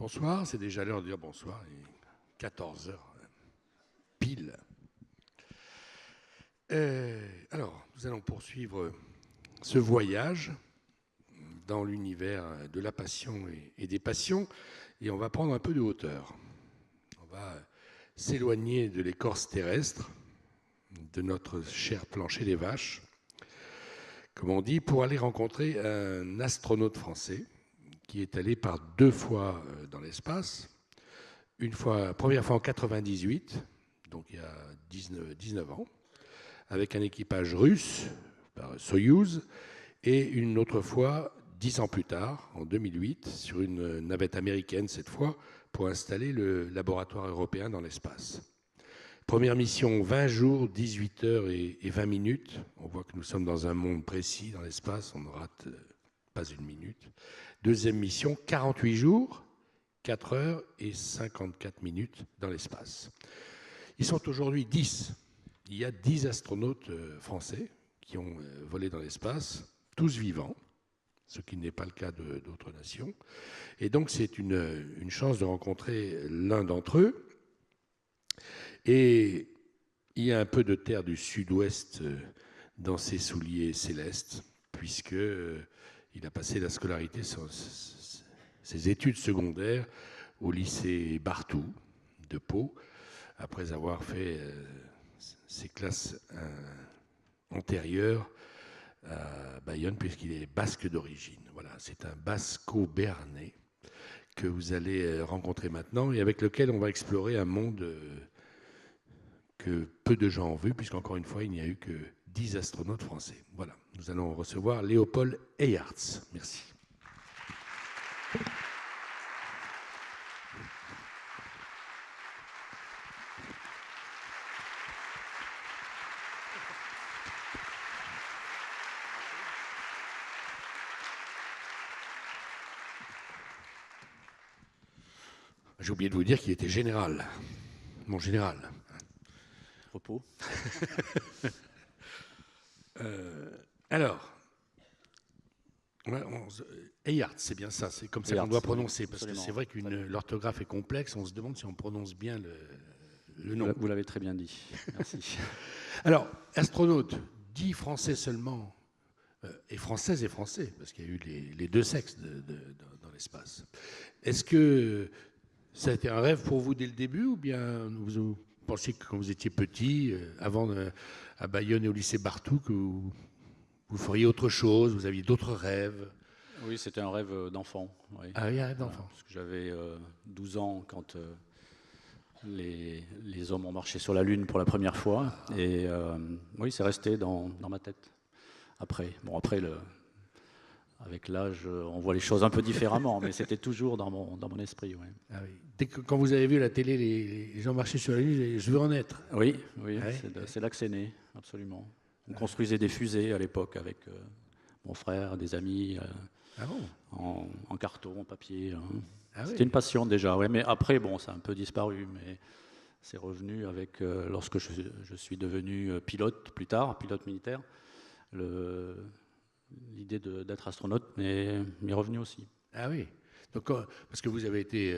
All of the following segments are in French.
Bonsoir, c'est déjà l'heure de dire bonsoir, il est 14 heures pile. Alors, nous allons poursuivre ce voyage dans l'univers de la passion et des passions, et on va prendre un peu de hauteur. On va s'éloigner de l'écorce terrestre, de notre cher plancher des vaches, comme on dit, pour aller rencontrer un astronaute français qui est allé par 2 fois dans l'espace. Première fois en 98, donc il y a 19 ans, avec un équipage russe, par Soyouz, et une autre fois 10 ans plus tard, en 2008, sur une navette américaine cette fois, pour installer le laboratoire européen dans l'espace. Première mission, 20 jours, 18 heures et 20 minutes. On voit que nous sommes dans un monde précis dans l'espace, on ne rate pas une minute. Deuxième mission, 48 jours, 4 heures et 54 minutes dans l'espace. Ils sont aujourd'hui 10. Il y a 10 astronautes français qui ont volé dans l'espace, tous vivants, ce qui n'est pas le cas d'autres nations. Et donc c'est une chance de rencontrer l'un d'entre eux. Et il y a un peu de terre du sud-ouest dans ses souliers célestes, puisqu'il a passé la scolarité, ses études secondaires au lycée Barthou de Pau, après avoir fait ses classes antérieures à Bayonne, puisqu'il est basque d'origine. Voilà, c'est un basco-béarnais que vous allez rencontrer maintenant et avec lequel on va explorer un monde que peu de gens ont vu, puisqu'encore une fois, il n'y a eu que 10 astronautes français. Voilà, nous allons recevoir Léopold Eyarts. Merci. J'ai oublié de vous dire qu'il était général, mon général. Repos. Alors, Eyarts, c'est bien ça, c'est comme ça qu'on doit prononcer, parce que c'est vrai que l'orthographe est complexe, on se demande si on prononce bien le nom. Vous l'avez très bien dit, merci. Alors, astronaute, 10 Français seulement, et Françaises et Français, parce qu'il y a eu les deux sexes dans l'espace. Est-ce que ça a été un rêve pour vous dès le début, ou bien vous pensiez que quand vous étiez petit, à Bayonne et au lycée Barthou, que vous feriez autre chose, vous aviez d'autres rêves? Oui, c'était un rêve d'enfant. Oui. Ah oui, un rêve d'enfant. Parce que j'avais 12 ans quand les hommes ont marché sur la Lune pour la première fois. Et oui, c'est resté dans ma tête. Après, avec l'âge, on voit les choses un peu différemment, mais c'était toujours dans mon esprit. Ouais. Ah oui. Dès que, quand vous avez vu à la télé les gens marcher sur la Lune, je veux en être. Oui, ouais. C'est là que c'est né, absolument. On construisait des fusées à l'époque avec mon frère, des amis, en carton, en papier. Hein. Ah c'était une passion déjà, ouais, mais après, ça a un peu disparu, mais c'est revenu avec, lorsque je suis devenu pilote plus tard, pilote militaire, l'idée d'être astronaute m'est revenue aussi. Ah oui, donc, parce que vous avez été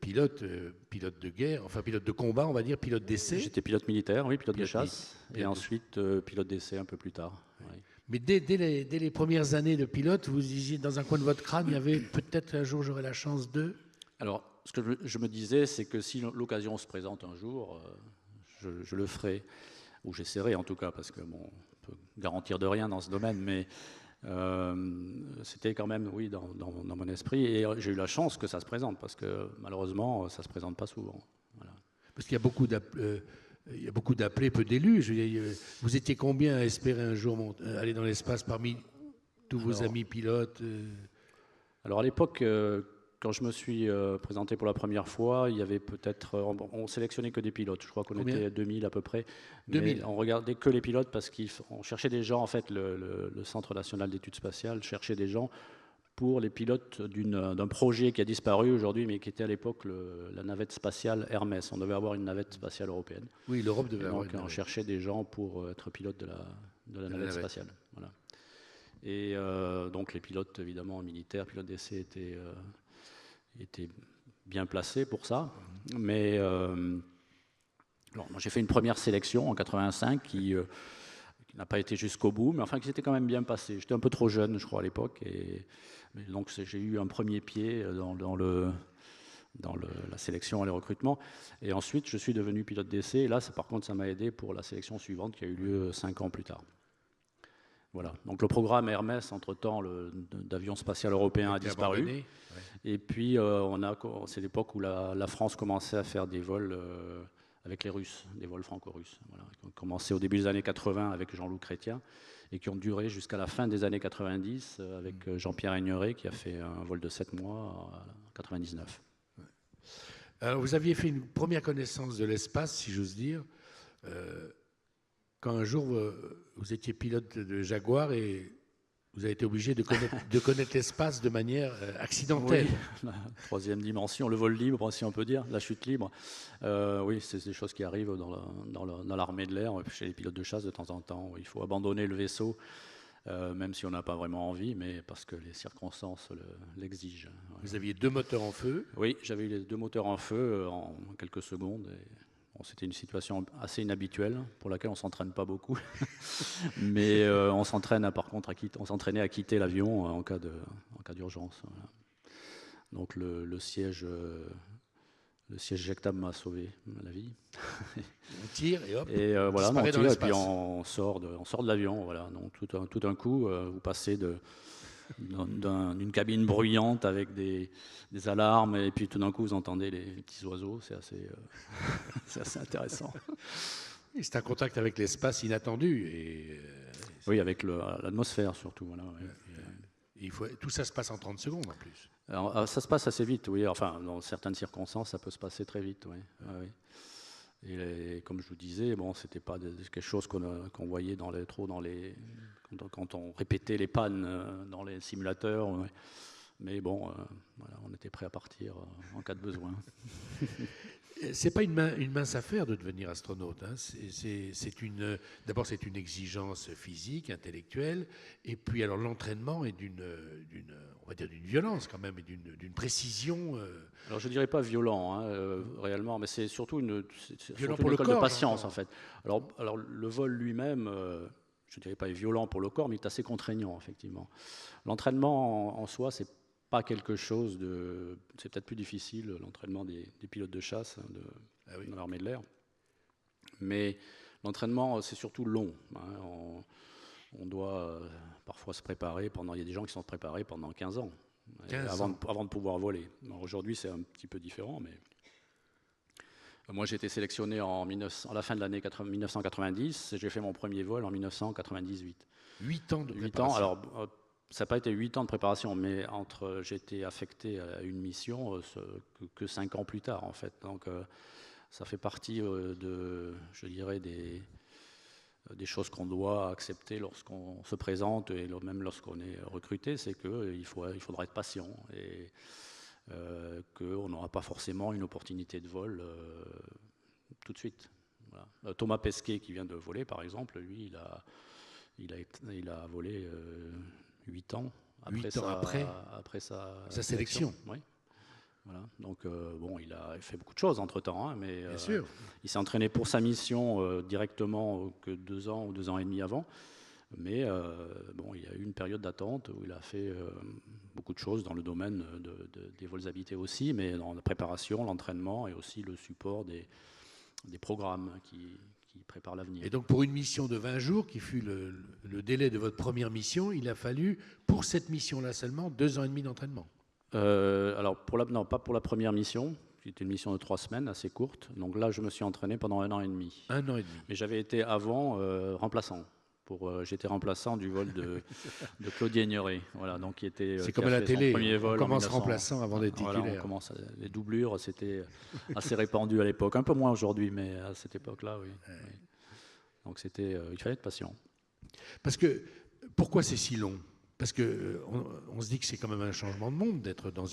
pilote de guerre, enfin pilote de combat, on va dire, pilote d'essai. J'étais pilote militaire, oui, pilote de chasse, et ensuite pilote d'essai un peu plus tard. Oui. Mais dès les premières années de pilote, vous disiez dans un coin de votre crâne, il y avait peut-être un jour j'aurai la chance de... Alors, ce que je me disais, c'est que si l'occasion se présente un jour, je le ferai, ou j'essaierai en tout cas, parce que on peut garantir de rien dans ce domaine, mais c'était quand même, oui, dans mon esprit, et j'ai eu la chance que ça se présente, parce que malheureusement, ça se présente pas souvent. Voilà. Parce qu'il y a beaucoup d'appelés, peu d'élus. Vous étiez combien à espérer un jour aller dans l'espace parmi tous vos amis pilotes Alors à l'époque, quand je me suis présenté pour la première fois, il y avait peut-être, on sélectionnait que des pilotes. Je crois qu'on était à 2000 à peu près. 2000. Mais on regardait que les pilotes parce qu'on cherchait des gens. En fait, le Centre national d'études spatiales cherchait des gens pour les pilotes d'un projet qui a disparu aujourd'hui, mais qui était à l'époque la navette spatiale Hermès. On devait avoir une navette spatiale européenne. Oui, l'Europe devait avoir. Donc on cherchait des gens pour être pilote de la navette spatiale. Voilà. Et donc les pilotes, évidemment, militaires, pilotes d'essai étaient bien placé pour ça. Mais j'ai fait une première sélection en 85 qui n'a pas été jusqu'au bout, mais enfin qui s'était quand même bien passé. J'étais un peu trop jeune, je crois, à l'époque. Donc j'ai eu un premier pied dans la sélection et le recrutement. Et ensuite, je suis devenu pilote d'essai. Et là, par contre, ça m'a aidé pour la sélection suivante qui a eu lieu 5 ans plus tard. Voilà. Donc le programme Hermès, entre-temps, d'avion spatial européen a disparu. Ouais. Et puis, c'est l'époque où la France commençait à faire des vols avec les Russes, des vols franco-russes. Voilà. Qui ont commencé au début des années 80 avec Jean-Loup Chrétien et qui ont duré jusqu'à la fin des années 90 avec Jean-Pierre Aigneret qui a fait un vol de 7 mois en 99. Alors, vous aviez fait une première connaissance de l'espace, si j'ose dire, quand un jour vous étiez pilote de Jaguar et vous avez été obligé de connaître l'espace de manière accidentelle. Oui, la troisième dimension, le vol libre, si on peut dire, la chute libre. Oui, c'est des choses qui arrivent dans l'armée de l'air, chez les pilotes de chasse de temps en temps. Il faut abandonner le vaisseau, même si on n'a pas vraiment envie, mais parce que les circonstances l'exigent. Vous aviez 2 moteurs en feu? Oui, j'avais eu les 2 moteurs en feu en quelques secondes. C'était une situation assez inhabituelle pour laquelle on ne s'entraîne pas beaucoup. Mais on s'entraîne par contre on s'entraînait à quitter l'avion en cas d'urgence. Voilà. Donc le siège éjectable m'a sauvé la vie. On tire et hop. Et voilà, on tire et puis on sort de l'avion. Voilà. Donc tout d'un coup, vous passez d'une cabine bruyante avec des alarmes et puis tout d'un coup vous entendez les petits oiseaux, c'est assez intéressant. C'est un contact avec l'espace inattendu. Oui, avec l'atmosphère surtout. Voilà, ouais. Tout ça se passe en 30 secondes en plus. Alors, ça se passe assez vite, oui. Enfin, dans certaines circonstances, ça peut se passer très vite, oui. Ouais. Et comme je vous disais, c'était pas quelque chose qu'on voyait quand on répétait les pannes dans les simulateurs. Ouais. Mais voilà, on était prêt à partir en cas de besoin. C'est pas une mince affaire de devenir astronaute. Hein. D'abord, c'est une exigence physique, intellectuelle, et puis alors l'entraînement est on va dire d'une violence quand même, et d'une précision. Alors je dirais pas violent, réellement, mais c'est surtout une école de patience en fait. Alors le vol lui-même, je dirais pas est violent pour le corps, mais il est assez contraignant effectivement. L'entraînement en soi, c'est pas quelque chose c'est peut-être plus difficile, l'entraînement des pilotes de chasse dans l'armée de l'air. Mais l'entraînement, c'est surtout long. Hein. On doit parfois se préparer il y a des gens qui sont préparés pendant 15 ans, avant de pouvoir voler. Aujourd'hui, c'est un petit peu différent, mais moi, j'ai été sélectionné à la fin de l'année 1990 et j'ai fait mon premier vol en 1998. 8 ans de préparation. 8 ans, alors ça n'a pas été 8 ans de préparation, mais j'ai été affecté à une mission que 5 ans plus tard, en fait. Donc, ça fait partie je dirais, des choses qu'on doit accepter lorsqu'on se présente et même lorsqu'on est recruté, c'est qu'il faudra être patient et qu'on n'aura pas forcément une opportunité de vol tout de suite. Voilà. Thomas Pesquet, qui vient de voler, par exemple, lui, il a volé 8 ans après sa sélection. Oui. Voilà. Donc, il a fait beaucoup de choses entre-temps, mais bien sûr. Il s'est entraîné pour sa mission directement que 2 ans ou 2 ans et demi avant. Mais il y a eu une période d'attente où il a fait beaucoup de choses dans le domaine des vols habités aussi, mais dans la préparation, l'entraînement et aussi le support des programmes qui préparent l'avenir. Et donc pour une mission de 20 jours, qui fut le délai de votre première mission, il a fallu, pour cette mission-là seulement, 2 ans et demi d'entraînement. Alors, pas pour la première mission, qui était une mission de 3 semaines, assez courte. Donc là, je me suis entraîné pendant 1 an et demi. 1 an et demi. Mais j'avais été avant remplaçant. J'étais remplaçant du vol de Claudie Aigneret. Voilà, donc c'est comme à la télé, on commence remplaçant avant d'être titulaire. Voilà, on commence les doublures, c'était assez répandu à l'époque. Un peu moins aujourd'hui, mais à cette époque-là, oui. Ouais. Oui. Donc il fallait être patient. Parce que, pourquoi c'est si long ? Parce qu'on se dit que c'est quand même un changement de monde d'être dans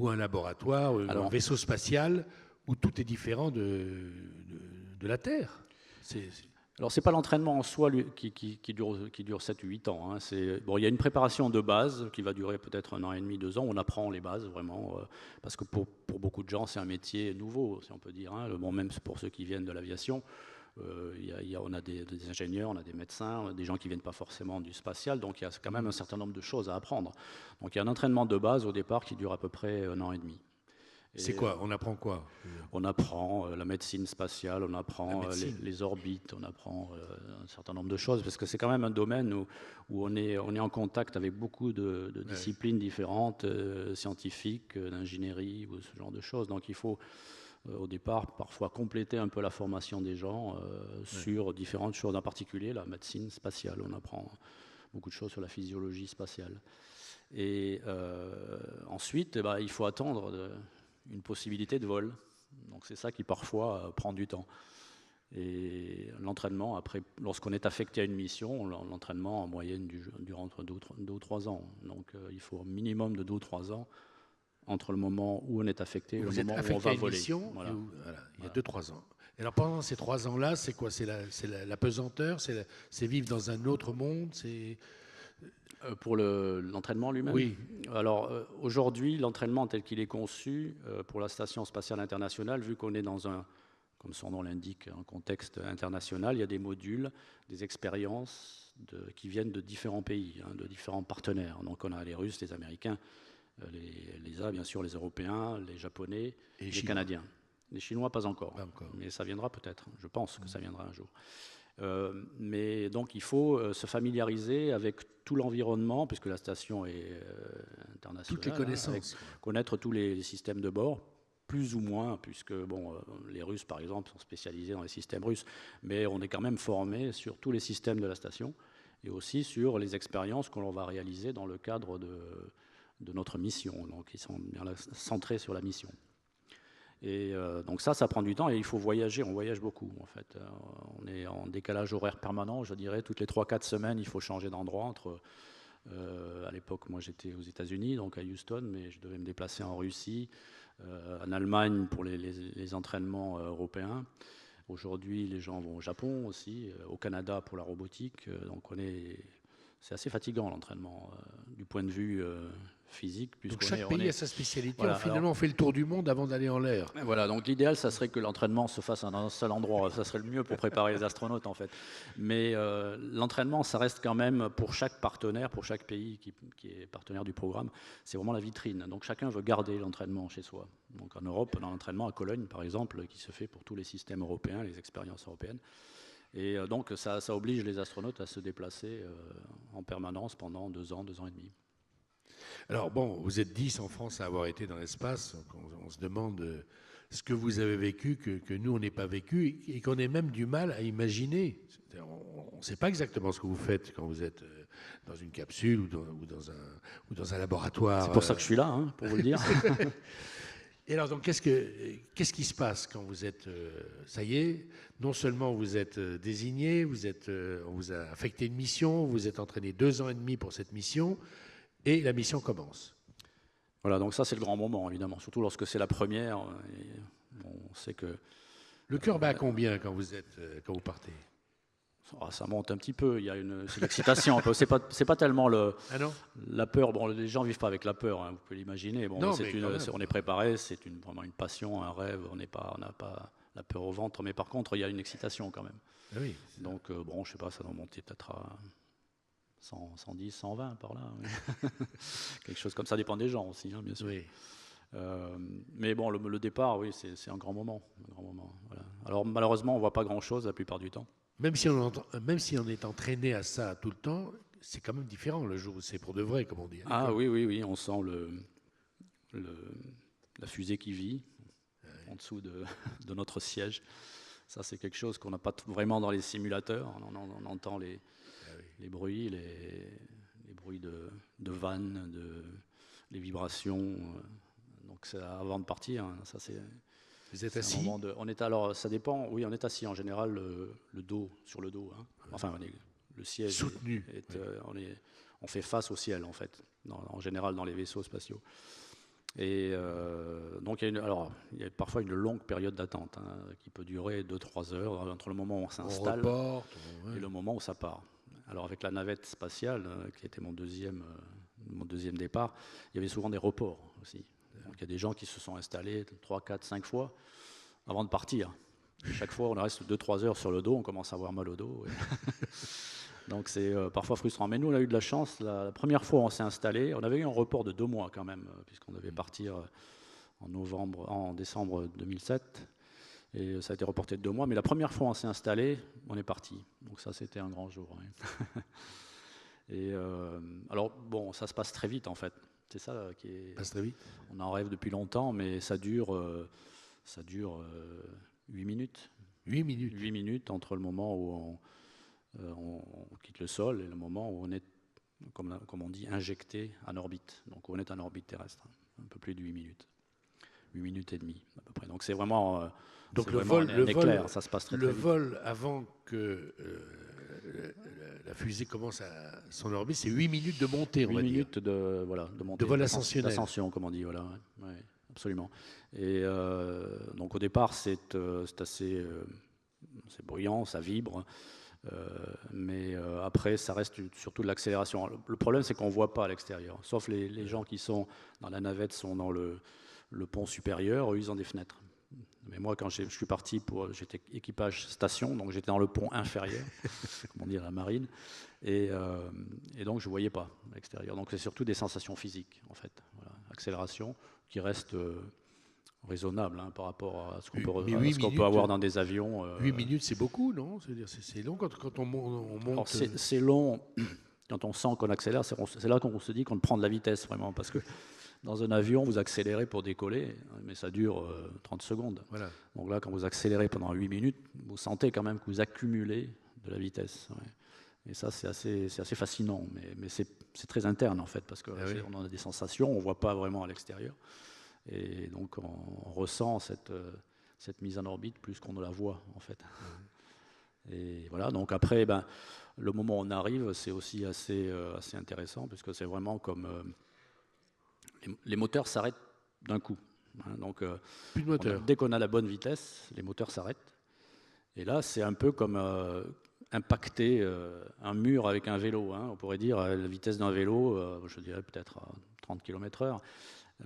un laboratoire, ou un vaisseau spatial, où tout est différent de la Terre. Alors, ce n'est pas l'entraînement en soi qui dure 7 ou 8 ans. Hein. Il y a une préparation de base qui va durer peut-être 1 an et demi, 2 ans. On apprend les bases vraiment, parce que pour beaucoup de gens, c'est un métier nouveau, si on peut dire. Hein. Bon, même pour ceux qui viennent de l'aviation, on a des ingénieurs, on a des médecins, des gens qui ne viennent pas forcément du spatial. Donc, il y a quand même un certain nombre de choses à apprendre. Donc, il y a un entraînement de base au départ qui dure à peu près 1 an et demi. C'est quoi? On apprend quoi? On apprend la médecine spatiale, on apprend les orbites, on apprend un certain nombre de choses, parce que c'est quand même un domaine où on est en contact avec beaucoup de disciplines différentes, scientifiques, d'ingénierie, ou ce genre de choses. Donc il faut, au départ, parfois compléter un peu la formation des gens sur différentes choses, en particulier la médecine spatiale. On apprend beaucoup de choses sur la physiologie spatiale. Et ensuite, il faut attendre une possibilité de vol. Donc c'est ça qui parfois prend du temps. Et l'entraînement, après, lorsqu'on est affecté à une mission, l'entraînement en moyenne dure entre 2 ou 3 ans. Donc il faut un minimum de 2 ou 3 ans entre le moment où on est affecté et le moment où on va voler. Mission, voilà. Il y a 2-3 ans. Et alors pendant ces 3 ans-là, c'est quoi? C'est la pesanteur? C'est vivre dans un autre monde? Pour l'entraînement lui-même? Oui. Alors aujourd'hui, l'entraînement tel qu'il est conçu pour la Station spatiale internationale, vu qu'on est dans comme son nom l'indique, un contexte international, il y a des modules, des expériences qui viennent de différents pays, de différents partenaires. Donc on a les Russes, les Américains, les ESA, bien sûr, les Européens, les Japonais, et les Canadiens. Les Chinois, pas encore. Mais ça viendra peut-être. Je pense que ça viendra un jour. Mais donc il faut se familiariser avec tout l'environnement, puisque la station est internationale. Toutes les connaissances. Connaître tous les systèmes de bord, plus ou moins, puisque les Russes, par exemple, sont spécialisés dans les systèmes russes, mais on est quand même formé sur tous les systèmes de la station et aussi sur les expériences que l'on va réaliser dans le cadre de notre mission, donc ils sont bien centrés sur la mission. Et donc ça prend du temps et il faut voyager, on voyage beaucoup en fait. On est en décalage horaire permanent, je dirais, toutes les 3-4 semaines, il faut changer d'endroit. À l'époque, moi j'étais aux États-Unis, donc à Houston, mais je devais me déplacer en Russie, en Allemagne pour les entraînements européens. Aujourd'hui, les gens vont au Japon aussi, au Canada pour la robotique. Donc c'est assez fatigant l'entraînement du point de vue physique. Donc chaque pays a sa spécialité. Voilà, finalement, on fait le tour du monde avant d'aller en l'air. Voilà, donc l'idéal, ça serait que l'entraînement se fasse dans un seul endroit. Ça serait le mieux pour préparer les astronautes, en fait. Mais l'entraînement, ça reste quand même, pour chaque partenaire, pour chaque pays qui est partenaire du programme, c'est vraiment la vitrine. Donc chacun veut garder l'entraînement chez soi. Donc en Europe, on a l'entraînement à Cologne, par exemple, qui se fait pour tous les systèmes européens, les expériences européennes. Et donc ça oblige les astronautes à se déplacer en permanence pendant 2 ans, 2 ans et demi. Alors bon, vous êtes 10 en France à avoir été dans l'espace. On se demande ce que vous avez vécu, que nous on n'ait pas vécu, et qu'on ait même du mal à imaginer. On ne sait pas exactement ce que vous faites quand vous êtes dans une capsule ou dans un laboratoire. C'est pour ça que je suis là, pour vous le dire. Et alors, donc, qu'est-ce qui se passe quand vous êtes, ça y est, non seulement vous êtes désigné, on vous a affecté une mission, vous êtes entraîné 2 ans et demi pour cette mission, et la mission commence. Voilà, donc ça c'est le grand moment, évidemment, surtout lorsque c'est la première. On sait que... Le cœur bat à combien quand vous partez? Ça monte un petit peu, c'est l'excitation. C'est pas tellement la peur. Bon, les gens vivent pas avec la peur, vous pouvez l'imaginer. Bon, on est préparé, c'est vraiment une passion, un rêve. On n'a pas la peur au ventre, mais par contre, il y a une excitation quand même. Ah oui. Donc, je sais pas, ça doit monter peut-être à 110, 120 par là. Quelque chose comme ça, dépend des gens aussi, bien sûr. Oui. Mais bon, le départ, oui, c'est un grand moment. Voilà. Alors malheureusement, on voit pas grand-chose la plupart du temps. Même si on est entraîné à ça tout le temps, c'est quand même différent le jour où c'est pour de vrai, comme on dit. Ah oui, on sent la fusée qui vit en dessous de notre siège. Ça, c'est quelque chose qu'on n'a pas vraiment dans les simulateurs. On entend les bruits, les bruits de vannes, les vibrations. Donc c'est avant de partir. Ça c'est. Vous êtes assis? Alors ça dépend. Oui, on est assis en général, le dos sur le dos. Enfin, le siège soutenu. On fait face au ciel en fait. En général dans les vaisseaux spatiaux. Et donc il y a parfois une longue période d'attente qui peut durer 2-3 heures entre le moment où on s'installe et le moment où ça part. Alors avec la navette spatiale, qui était mon deuxième départ, il y avait souvent des reports aussi. Donc il y a des gens qui se sont installés 3, 4, 5 fois avant de partir. Chaque fois, on reste 2-3 heures sur le dos, on commence à avoir mal au dos. Donc c'est parfois frustrant. Mais nous, on a eu de la chance. La première fois où on s'est installé, on avait eu un report de 2 mois quand même, puisqu'on devait partir en décembre 2007. Et ça a été reporté de 2 mois. Mais la première fois où on s'est installé, on est parti. Donc ça, c'était un grand jour. Oui. Et alors, bon, ça se passe très vite en fait. C'est ça qui est. Passe très vite. On en rêve depuis longtemps, mais ça dure 8 minutes. 8 minutes. 8 minutes entre le moment où on quitte le sol et le moment où on est, comme on dit, injecté en orbite. Donc on est en orbite terrestre. Un peu plus de 8 minutes. 8 minutes et demie à peu près. Donc c'est vraiment. Donc le vol, ça se passe très vite. Le vol avant que la fusée commence son orbite, c'est 8 minutes de montée, on va dire. 8 minutes de montée. De vol ascensionnel. D'ascension, comme on dit, voilà. Ouais, absolument. Et donc au départ, c'est assez bruyant, ça vibre. Mais après, ça reste surtout de l'accélération. Le problème, c'est qu'on ne voit pas à l'extérieur. Sauf les gens qui sont dans la navette sont dans le pont supérieur, eux, ils ont des fenêtres. Mais moi, quand je suis parti, j'étais équipage station, donc j'étais dans le pont inférieur, comme on dit à la marine, et donc je ne voyais pas à l'extérieur. Donc c'est surtout des sensations physiques, en fait. Voilà. Accélération qui reste raisonnable par rapport à ce qu'on peut avoir dans des avions. 8 minutes, c'est beaucoup, non? C'est long quand on monte. C'est long quand on sent qu'on accélère. C'est là qu'on se dit qu'on prend de la vitesse, vraiment, parce que dans un avion, vous accélérez pour décoller, mais ça dure 30 secondes. Voilà. Donc là, quand vous accélérez pendant 8 minutes, vous sentez quand même que vous accumulez de la vitesse. Ouais. Et ça, c'est assez fascinant, mais c'est très interne, en fait, parce qu'on a des sensations, on ne voit pas vraiment à l'extérieur. Et donc, on ressent cette mise en orbite plus qu'on ne la voit, en fait. Et voilà, donc après, le moment où on arrive, c'est aussi assez intéressant, puisque c'est vraiment comme... les moteurs s'arrêtent d'un coup. Donc, plus de moteur. Dès qu'on a la bonne vitesse, les moteurs s'arrêtent. Et là, c'est un peu comme impacter un mur avec un vélo. On pourrait dire à la vitesse d'un vélo, je dirais peut-être à 30 km/h.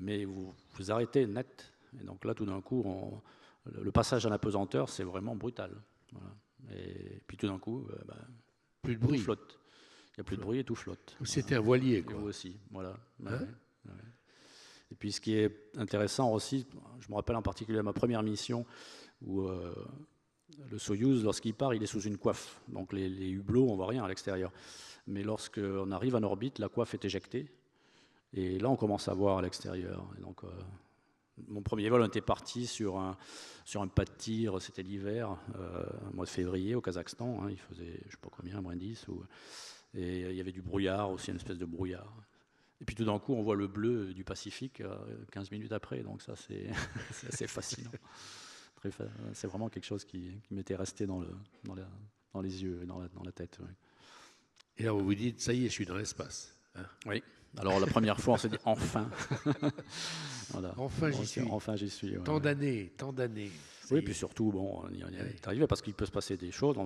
Mais vous arrêtez net. Et donc là, tout d'un coup, le passage à l'apesanteur, c'est vraiment brutal. Voilà. Et puis tout d'un coup, plus de bruit. Tout flotte. Il n'y a plus de bruit et tout flotte. C'était un voilier, quoi. Et vous aussi, voilà. Et puis ce qui est intéressant aussi, je me rappelle en particulier ma première mission où le Soyouz, lorsqu'il part, il est sous une coiffe. Donc les hublots, on ne voit rien à l'extérieur. Mais lorsqu'on arrive en orbite, la coiffe est éjectée. Et là, on commence à voir à l'extérieur. Et donc, mon premier vol, on était parti sur un pas de tir, c'était l'hiver, au mois de février, au Kazakhstan. Il faisait, je ne sais pas combien, moins 10. Et il y avait du brouillard aussi, une espèce de brouillard. Et puis tout d'un coup, on voit le bleu du Pacifique 15 minutes après. Donc ça, c'est assez fascinant. C'est vraiment quelque chose qui m'était resté dans les yeux et dans la tête. Ouais. Et là, vous vous dites, ça y est, je suis dans l'espace. Oui. Alors la première fois, on s'est dit enfin. Voilà. Enfin, j'y suis. Enfin, j'y suis. Ouais. Tant d'années. Oui, puis surtout, bon, on y est arrivé parce qu'il peut se passer des choses.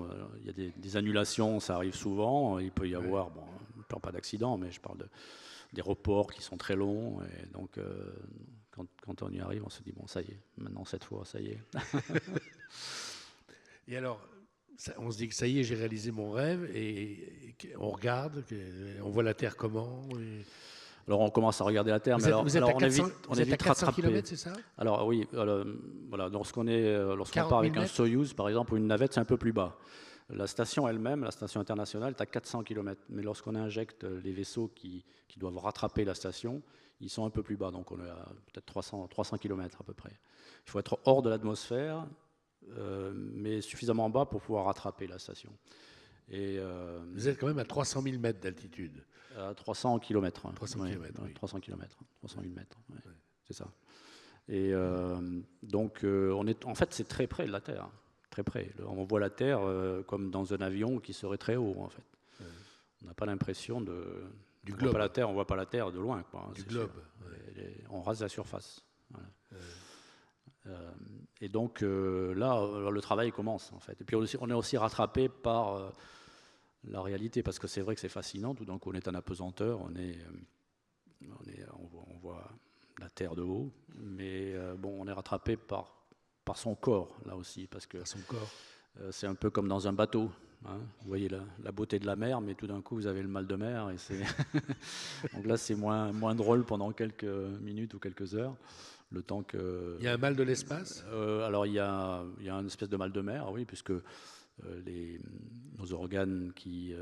Il y a des annulations, ça arrive souvent. Il peut y avoir, bon, je ne parle pas d'accident, mais je parle des reports qui sont très longs. Et donc, quand on y arrive, on se dit, bon, ça y est, maintenant, cette fois, ça y est. Et alors, on se dit que ça y est, j'ai réalisé mon rêve, et on regarde, on voit la Terre comment Alors on commence à regarder la Terre, vous êtes à 400 km, c'est ça? Alors oui, voilà, lorsqu'on part avec un Soyouz, par exemple, ou une navette, c'est un peu plus bas. La station elle-même, la station internationale, est à 400 km. Mais lorsqu'on injecte les vaisseaux qui doivent rattraper la station, ils sont un peu plus bas. Donc on est à peut-être 300 km à peu près. Il faut être hors de l'atmosphère, mais suffisamment bas pour pouvoir rattraper la station. Et, vous êtes quand même à 300 000 mètres d'altitude. À 300 km. 300 km, oui. 300 km, 308 mètres, ouais. Ouais. C'est ça. Et donc, en fait, c'est très près de la Terre. Très près. On voit la Terre comme dans un avion qui serait très haut, en fait. Ouais. On n'a pas l'impression Du globe. On voit pas la Terre de loin, quoi, hein, du globe. On rase la surface. Voilà. Et donc là, le travail commence en fait. Et puis on est aussi rattrapé par la réalité, parce que c'est vrai que c'est fascinant. Tout d'un coup, on est en apesanteur, on voit la Terre de haut, mais on est rattrapé par son corps là aussi, parce que son corps. C'est un peu comme dans un bateau. Hein. Vous voyez la beauté de la mer, mais tout d'un coup vous avez le mal de mer, et donc là c'est moins drôle pendant quelques minutes ou quelques heures. Le temps que... Il y a un mal de l'espace ? Alors il y a une espèce de mal de mer, oui, puisque nos organes qui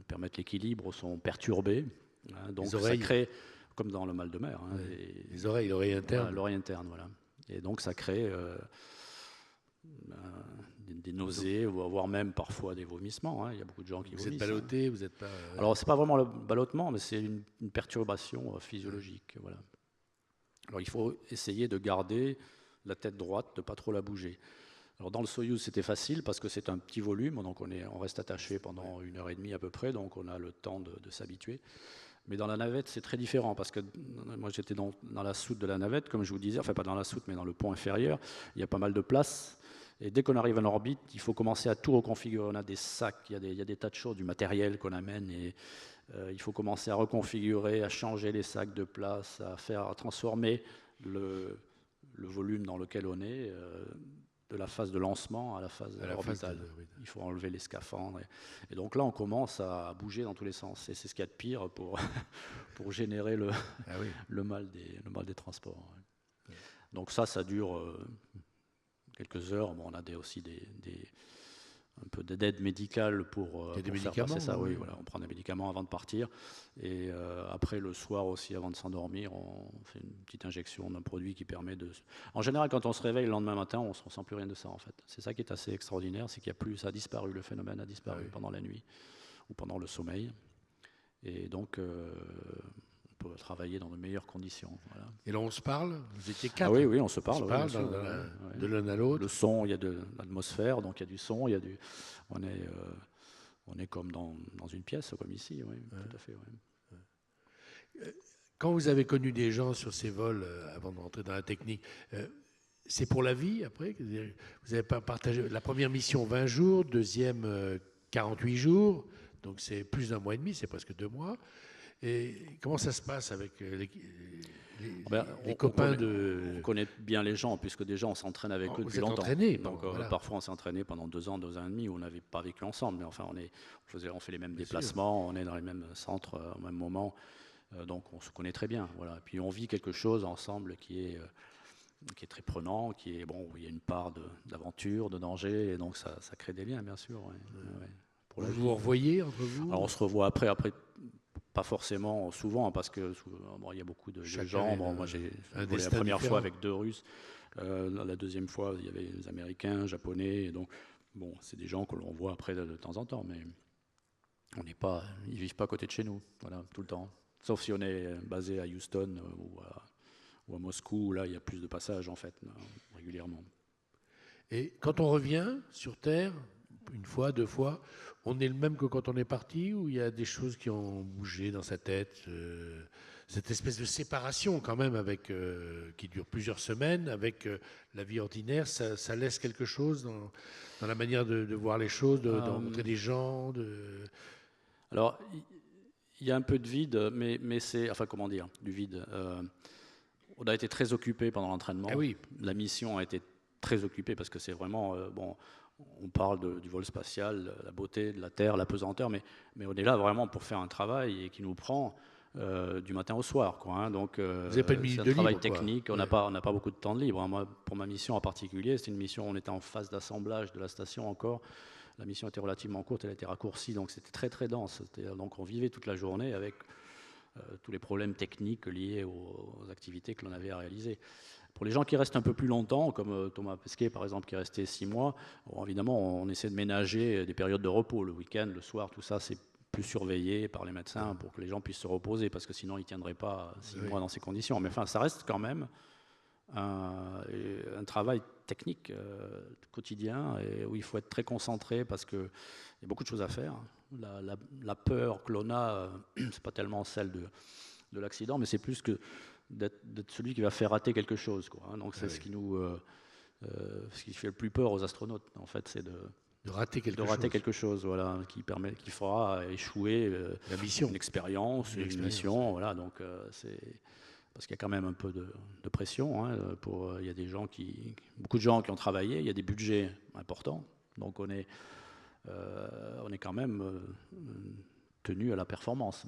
permettent l'équilibre sont perturbés. Hein, donc ça crée, comme dans le mal de mer, hein, les oreilles, l'oreille interne. Voilà, l'oreille interne, voilà. Et donc ça crée des nausées, voire même parfois des vomissements. Hein. Il y a beaucoup de gens qui vomissent. Vous êtes ballotté, vous n'êtes pas... Alors c'est pas vraiment le ballottement, mais c'est une perturbation physiologique, voilà. Alors il faut essayer de garder la tête droite, de ne pas trop la bouger. Alors dans le Soyouz, c'était facile parce que c'est un petit volume, donc on reste attaché pendant 1h30 à peu près, donc on a le temps de s'habituer. Mais dans la navette, c'est très différent, parce que moi j'étais dans la soute de la navette, comme je vous disais, enfin pas dans la soute, mais dans le pont inférieur, il y a pas mal de place. Et dès qu'on arrive en orbite, il faut commencer à tout reconfigurer. On a des sacs, il y a des tas de choses, du matériel qu'on amène, et il faut commencer à reconfigurer, à changer les sacs de place, à transformer le volume dans lequel on est, de la phase de lancement à la phase orbitale. Il faut enlever les scaphandres. Et donc là, on commence à bouger dans tous les sens. Et c'est ce qu'il y a de pire pour générer le mal des transports. Ouais. Donc ça dure quelques heures. Bon, on a aussi un peu d'aide médicale pour faire passer ça. Oui, voilà, on prend des médicaments avant de partir. Et après, le soir aussi, avant de s'endormir, on fait une petite injection d'un produit qui permet de... En général, quand on se réveille le lendemain matin, on ne ressent plus rien de ça, en fait. C'est ça qui est assez extraordinaire, c'est qu'il y a plus, ça a disparu, le phénomène a disparu pendant la nuit ou pendant le sommeil. Et donc, on peut travailler dans de meilleures conditions. Voilà. Et là, on se parle ? Vous étiez 4 ? Ah oui, on se parle. De l'un à l'autre. Le son, il y a de l'atmosphère, donc il y a du son, il y a du... On est comme dans une pièce, comme ici, oui, tout à fait. Oui. Quand vous avez connu des gens sur ces vols, avant de rentrer dans la technique, c'est pour la vie après ? Vous avez pas partagé la première mission 20 jours, deuxième 48 jours, donc c'est plus d'un mois et demi, c'est presque 2 mois. Et comment ça se passe avec les copains On connaît bien les gens, puisque déjà on s'entraîne avec eux depuis longtemps. Donc parfois on s'est entraîné pendant 2 ans, 2 ans et demi, où on n'avait pas vécu ensemble, mais enfin on fait les mêmes déplacements, on est dans les mêmes centres au même moment, donc on se connaît très bien. Voilà. Et puis on vit quelque chose ensemble qui est très prenant, où il y a une part d'aventure, de danger, et donc ça crée des liens, bien sûr. Vous vous revoyez entre vous ? Alors on se revoit après. Pas forcément souvent, parce que il y a beaucoup de gens. Moi j'ai volé la première fois avec 2 Russes. La deuxième fois, il y avait les Américains, Japonais. Et donc, c'est des gens que l'on voit après de temps en temps, mais ils vivent pas à côté de chez nous, voilà, tout le temps. Sauf si on est basé à Houston ou à Moscou, où là il y a plus de passages en fait, régulièrement. Et quand on revient sur Terre, 1 fois, 2 fois, on est le même que quand on est parti, ou il y a des choses qui ont bougé dans sa tête, cette espèce de séparation quand même qui dure plusieurs semaines avec la vie ordinaire, ça laisse quelque chose dans la manière de voir les choses, de rencontrer des gens Alors, il y a un peu de vide, mais c'est... Enfin, comment dire, du vide. On a été très occupés pendant l'entraînement. Ah oui. La mission a été très occupée, parce que c'est vraiment... on parle du vol spatial, la beauté de la Terre, la pesanteur, mais on est là vraiment pour faire un travail et qui nous prend du matin au soir, quoi, hein. Donc vous n'avez pas une minute de libre, travail technique, on n'a pas beaucoup de temps de libre. Moi, pour ma mission en particulier, c'était une mission, on était en phase d'assemblage de la station encore. La mission était relativement courte, elle a été raccourcie, donc c'était très très dense. Donc on vivait toute la journée avec tous les problèmes techniques liés aux activités que l'on avait à réaliser. Pour les gens qui restent un peu plus longtemps, comme Thomas Pesquet par exemple, qui est resté 6 mois, évidemment on essaie de ménager des périodes de repos, le week-end, le soir, tout ça c'est plus surveillé par les médecins pour que les gens puissent se reposer, parce que sinon ils ne tiendraient pas 6 mois dans ces conditions. Mais enfin, ça reste quand même un travail technique quotidien et où il faut être très concentré parce qu'il y a beaucoup de choses à faire. La peur que l'on a, c'est pas tellement celle de l'accident, mais c'est plus que d'être celui qui va faire rater quelque chose, quoi, hein. Donc c'est ce qui fait le plus peur aux astronautes, en fait, c'est de rater quelque chose, voilà, qui fera échouer la mission, une expérience, une mission, voilà. Donc c'est parce qu'il y a quand même un peu de pression, hein, il y a beaucoup de gens qui ont travaillé, il y a des budgets importants, donc on est quand même tenu à la performance.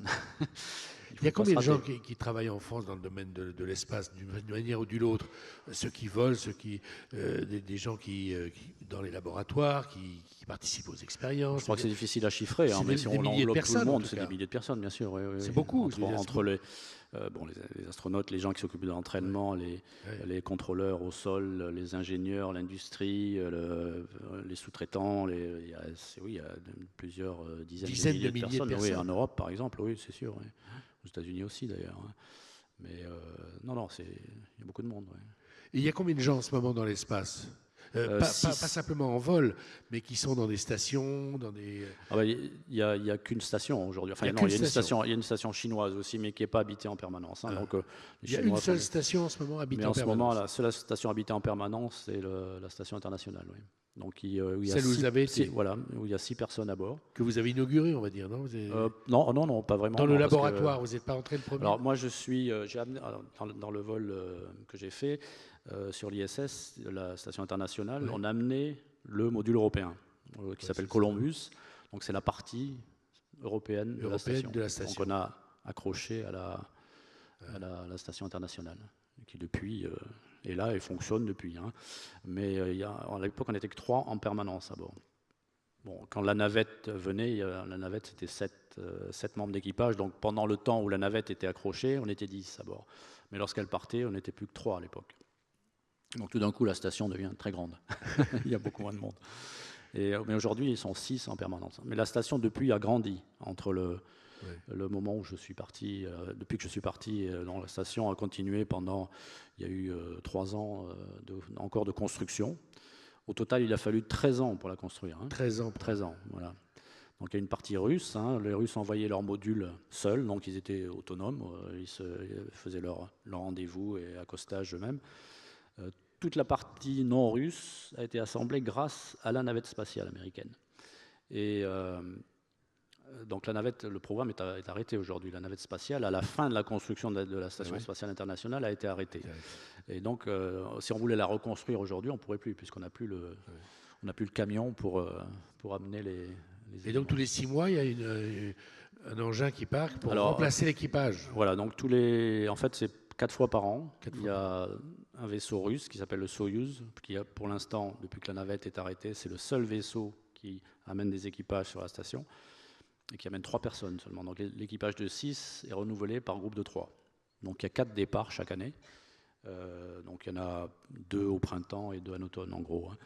Il y a combien de gens qui travaillent en France dans le domaine de l'espace, d'une manière ou d'une autre? Ceux qui volent, des gens qui dans les laboratoires, qui participent aux expériences. Je crois que c'est difficile à chiffrer, hein, mais si on englobe tout le monde, c'est des milliers de personnes, bien sûr. Oui, c'est beaucoup. Entre les astronautes, les gens qui s'occupent de l'entraînement, les contrôleurs au sol, les ingénieurs, l'industrie, les sous-traitants, il y a plusieurs dizaines de milliers de personnes. Oui, en Europe, par exemple, oui, c'est sûr. Oui. Aux États-Unis aussi, d'ailleurs. Mais non, il y a beaucoup de monde. Oui. Et il y a combien de gens en ce moment dans l'espace? Pas simplement en vol, mais qui sont dans des stations, dans des... Il n'y a qu'une station aujourd'hui. Enfin, il y a une station chinoise aussi, mais qui n'est pas habitée en permanence. Hein. Donc, il y a une seule station en ce moment habitée en permanence. Mais en ce moment, la seule station habitée en permanence, c'est la station internationale. Oui. Donc, celle où vous avez été. Voilà, où il y a 6 personnes à bord. Que vous avez inaugurée, on va dire, non? Non, pas vraiment. Dans le laboratoire, vous n'êtes pas entré le premier? Alors, moi, j'ai amené, dans le vol que j'ai fait, sur l'ISS, la station internationale, on a amené le module européen qui s'appelle Columbus. Donc c'est la partie européenne de la station. Donc on a accroché à la station internationale qui depuis est là et fonctionne depuis. Hein. Mais à l'époque on n'était que 3 en permanence à bord. Bon, quand la navette venait, la navette c'était 7 membres d'équipage. Donc pendant le temps où la navette était accrochée, on était 10 à bord. Mais lorsqu'elle partait, on n'était plus que 3 à l'époque. Donc tout d'un coup, la station devient très grande. Il y a beaucoup moins de monde. Mais aujourd'hui, ils sont 6 en permanence. Mais la station, depuis, a grandi. Entre le moment où je suis parti, depuis que je suis parti, la station a continué pendant, il y a eu 3 ans encore de construction. Au total, il a fallu 13 ans pour la construire. Hein. 13 ans, voilà. Donc il y a une partie russe. Hein. Les Russes envoyaient leurs modules seuls, donc ils étaient autonomes. Ils faisaient leur rendez-vous et accostage eux-mêmes. Toute la partie non russe a été assemblée grâce à la navette spatiale américaine. Et donc le programme est arrêté aujourd'hui. La navette spatiale, à la fin de la construction de la Station spatiale internationale, a été arrêtée. Et donc, si on voulait la reconstruire aujourd'hui, on ne pourrait plus, puisqu'on n'a plus le camion pour amener les Et donc, tous les 6 mois, il y a un engin qui part pour remplacer l'équipage. Voilà, donc en fait, c'est 4 fois par an. Il y a un vaisseau russe qui s'appelle le Soyouz, qui pour l'instant, depuis que la navette est arrêtée, c'est le seul vaisseau qui amène des équipages sur la station et qui amène 3 personnes seulement. Donc l'équipage de 6 est renouvelé par groupe de 3. Donc il y a 4 départs chaque année. Donc il y en a 2 au printemps et 2 en automne en gros. Hein.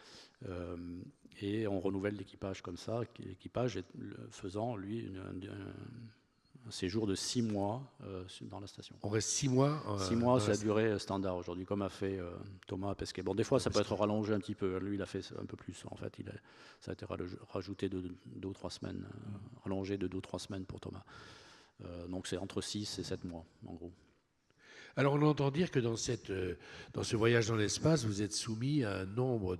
Et on renouvelle l'équipage comme ça, l'équipage faisant lui un séjour de 6 mois dans la station. On reste 6 mois 6 mois, c'est la durée standard aujourd'hui, comme a fait Thomas Pesquet. Bon, des fois, ça peut être rallongé un petit peu. Lui, il a fait un peu plus. En fait, ça a été rajouté de 2 ou 3 semaines, rallongé de 2 ou 3 semaines pour Thomas. Donc, c'est entre 6 et 7 mois, en gros. Alors, on entend dire que dans ce voyage dans l'espace, vous êtes soumis à un nombre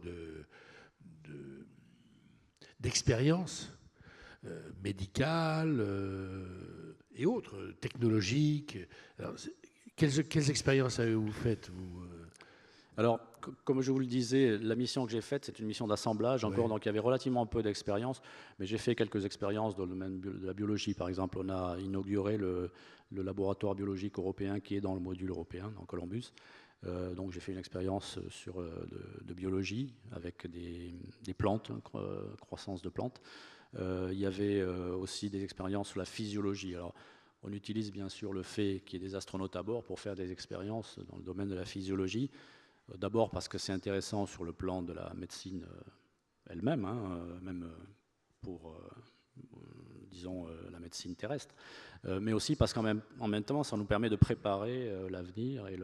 d'expériences médicales et autres, technologiques. Alors, quelles expériences avez-vous faites, vous Alors, comme je vous le disais, la mission que j'ai faite, c'est une mission d'assemblage encore, donc il y avait relativement peu d'expérience, mais j'ai fait quelques expériences dans le domaine de la biologie. Par exemple, on a inauguré le laboratoire biologique européen qui est dans le module européen, dans Columbus. Donc j'ai fait une expérience de biologie avec des plantes, croissance de plantes. Il y avait aussi des expériences sur la physiologie. Alors, on utilise bien sûr le fait qu'il y ait des astronautes à bord pour faire des expériences dans le domaine de la physiologie. D'abord parce que c'est intéressant sur le plan de la médecine elle-même, hein, même pour, disons, la médecine terrestre, mais aussi parce qu'en même temps, ça nous permet de préparer l'avenir et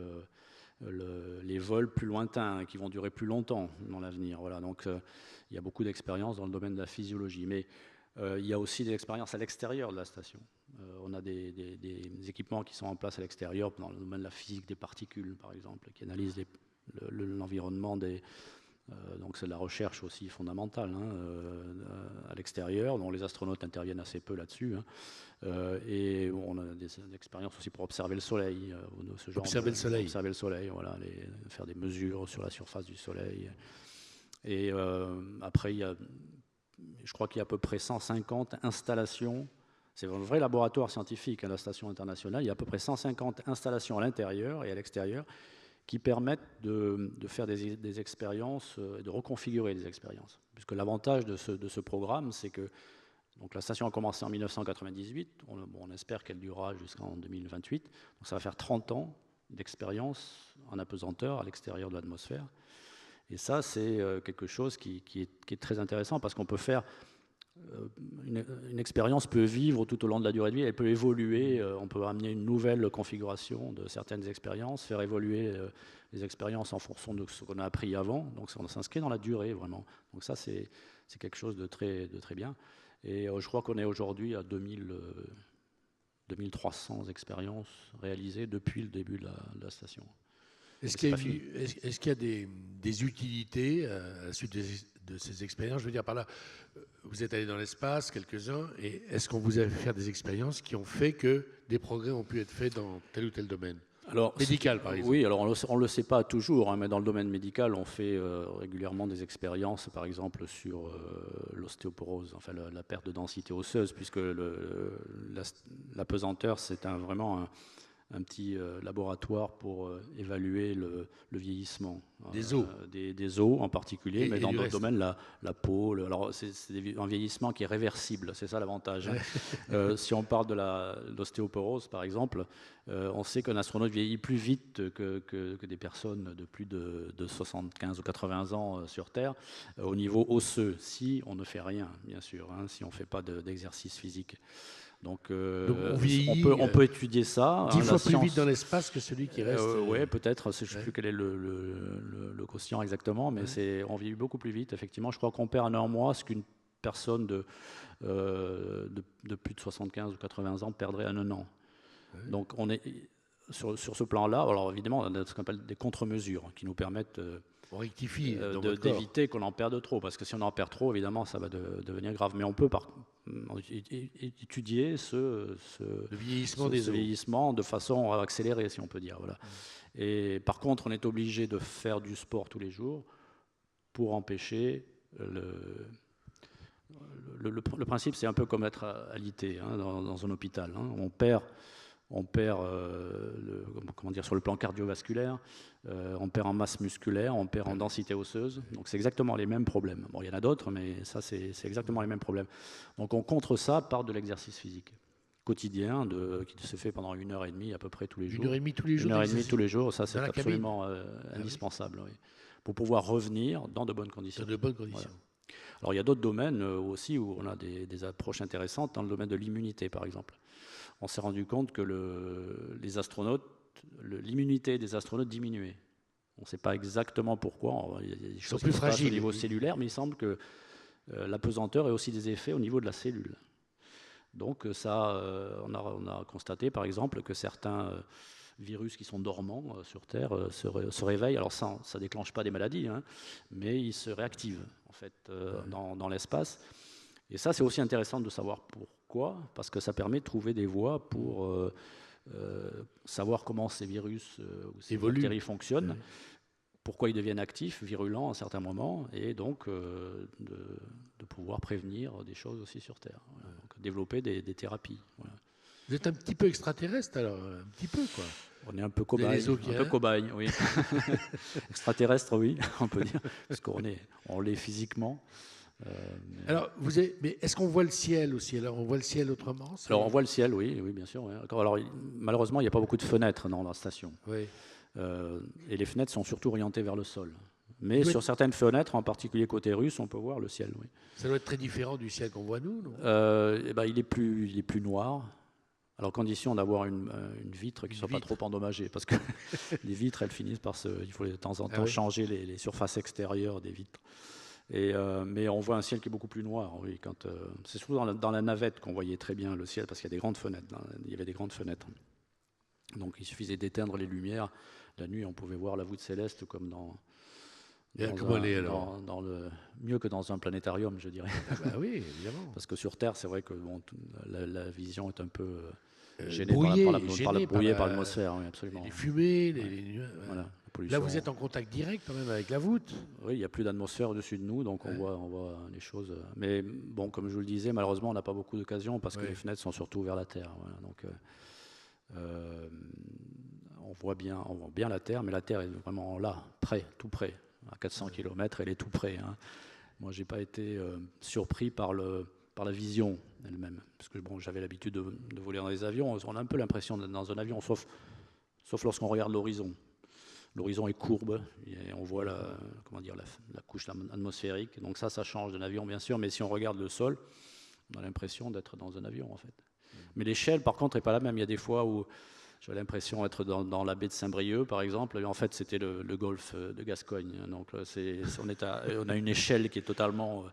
les vols plus lointains, qui vont durer plus longtemps dans l'avenir. Voilà, donc il y a beaucoup d'expériences dans le domaine de la physiologie. Mais il y a aussi des expériences à l'extérieur de la station. On a des équipements qui sont en place à l'extérieur, dans le domaine de la physique des particules, par exemple, qui analysent l'environnement des... donc c'est de la recherche aussi fondamentale à l'extérieur, dont les astronautes interviennent assez peu là-dessus. Et on a des expériences aussi pour observer le Soleil. Observer le Soleil, voilà, faire des mesures sur la surface du Soleil. Et après, je crois qu'il y a à peu près 150 installations. C'est un vrai laboratoire scientifique à la station internationale. Il y a à peu près 150 installations à l'intérieur et à l'extérieur qui permettent de faire des expériences, de reconfigurer des expériences. Puisque l'avantage de ce programme, c'est que donc la station a commencé en 1998, on espère qu'elle durera jusqu'en 2028, donc ça va faire 30 ans d'expérience en apesanteur à l'extérieur de l'atmosphère. Et ça, c'est quelque chose qui est très intéressant, parce qu'on peut faire... Une expérience peut vivre tout au long de la durée de vie, elle peut évoluer, on peut amener une nouvelle configuration de certaines expériences, faire évoluer les expériences en fonction de ce qu'on a appris avant, donc on s'inscrit dans la durée vraiment. Donc ça c'est quelque chose de très bien. Et je crois qu'on est aujourd'hui à 2300 expériences réalisées depuis le début de la station. Est-ce qu'il y a des utilités à la suite de ces expériences? Je veux dire par là, vous êtes allé dans l'espace, quelques-uns, et est-ce qu'on vous a fait faire des expériences qui ont fait que des progrès ont pu être faits dans tel ou tel domaine? Alors, médical, par exemple. Oui, alors on ne le sait pas toujours, mais dans le domaine médical, on fait régulièrement des expériences, par exemple, sur l'ostéoporose, enfin la perte de densité osseuse, puisque l'apesanteur, c'est vraiment un petit laboratoire pour évaluer le vieillissement des os, des os en particulier, mais dans d'autres domaines, la peau. Alors c'est un vieillissement qui est réversible, c'est ça l'avantage. Ouais. Si on parle de l'ostéoporose, par exemple, on sait qu'un astronaute vieillit plus vite que des personnes de plus de 75 ou 80 ans sur Terre, au niveau osseux, si on ne fait rien, bien sûr, si on ne fait pas d'exercice physique. Donc on peut étudier ça. 10 fois plus vite dans l'espace que celui qui reste. Oui, peut-être. Je ne sais plus quel est le quotient exactement, mais on vieillit beaucoup plus vite. Effectivement, je crois qu'on perd en un mois ce qu'une personne de plus de 75 ou 80 ans perdrait en un an. Ouais. Donc on est sur ce plan-là. Alors évidemment, on a ce qu'on appelle des contre-mesures qui nous permettent on rectifie d'éviter qu'on en perde trop, parce que si on en perd trop, évidemment, ça va devenir grave. Mais on peut étudier ce vieillissement de façon accélérée, si on peut dire. Voilà. Et par contre, on est obligé de faire du sport tous les jours pour empêcher le principe, c'est un peu comme être alité dans un hôpital. On perd sur le plan cardiovasculaire, on perd en masse musculaire, on perd en densité osseuse. Donc c'est exactement les mêmes problèmes. Bon, il y en a d'autres, mais ça c'est exactement les mêmes problèmes. Donc on contre ça par de l'exercice physique quotidien qui se fait pendant 1h30 à peu près tous les jours. 1h30 tous les jours. 1h30 tous les jours, ça c'est absolument indispensable. Oui. Pour pouvoir revenir dans de bonnes conditions. Dans de bonnes conditions. Voilà. Alors il y a d'autres domaines aussi où on a des approches intéressantes, dans le domaine de l'immunité par exemple. On s'est rendu compte que l'immunité des astronautes diminuait. On ne sait pas exactement pourquoi. Il y a des choses qui se passent au niveau cellulaire, mais il semble que l'apesanteur ait aussi des effets au niveau de la cellule. Donc ça, on a constaté par exemple que certains virus qui sont dormants sur Terre se réveillent. Alors ça ne déclenche pas des maladies, mais ils se réactivent en fait dans l'espace. Et ça, c'est aussi intéressant de savoir pourquoi, parce que ça permet de trouver des voies pour savoir comment ces virus ou ces bactéries fonctionnent, pourquoi ils deviennent actifs, virulents à certains moments, et donc de pouvoir prévenir des choses aussi sur Terre. Voilà. Donc, développer des thérapies. Voilà. Vous êtes un petit peu extraterrestre alors, un petit peu quoi. On est un peu cobaye, oui. Extraterrestre, oui, on peut dire, parce on l'est physiquement. Alors, mais est-ce qu'on voit le ciel aussi? Alors, on voit le ciel autrement? Alors, on voit le ciel, oui, bien sûr. Oui. Alors, malheureusement, il n'y a pas beaucoup de fenêtres dans la station. Oui. Et les fenêtres sont surtout orientées vers le sol. Mais sur certaines fenêtres, en particulier côté russe, on peut voir le ciel. Oui. Ça doit être très différent du ciel qu'on voit nous, non? Il est plus noir. Alors, condition d'avoir une vitre qui ne soit pas trop endommagée, parce que les vitres, elles finissent par il faut de temps en temps changer les surfaces extérieures des vitres. Mais on voit un ciel qui est beaucoup plus noir. Oui, c'est surtout dans la navette qu'on voyait très bien le ciel, parce qu'il y a des grandes fenêtres. Il y avait des grandes fenêtres. Donc il suffisait d'éteindre les lumières. La nuit, on pouvait voir la voûte céleste comme mieux que dans un planétarium, je dirais. Ah bah oui, évidemment. Parce que sur Terre, c'est vrai que la vision est un peu gênée par l'atmosphère. Oui, absolument. Les fumées, les nuages. Voilà. Là, vous êtes en contact direct quand même avec la voûte. Oui, il n'y a plus d'atmosphère au-dessus de nous, donc on voit les choses. Mais bon, comme je vous le disais, malheureusement, on n'a pas beaucoup d'occasions parce que les fenêtres sont surtout vers la Terre. Voilà, donc, on voit bien la Terre, mais la Terre est vraiment là, tout près, à 400 km, elle est tout près. Hein. Moi, je n'ai pas été surpris par la vision elle-même, parce que bon, j'avais l'habitude de voler dans les avions. On a un peu l'impression d'être dans un avion, sauf lorsqu'on regarde l'horizon. L'horizon est courbe et on voit la couche atmosphérique. Donc ça change d'un avion, bien sûr. Mais si on regarde le sol, on a l'impression d'être dans un avion, en fait. Mais l'échelle, par contre, n'est pas la même. Il y a des fois où j'ai l'impression d'être dans la baie de Saint-Brieuc, par exemple. Et en fait, c'était le golfe de Gascogne. Donc on a une échelle qui est totalement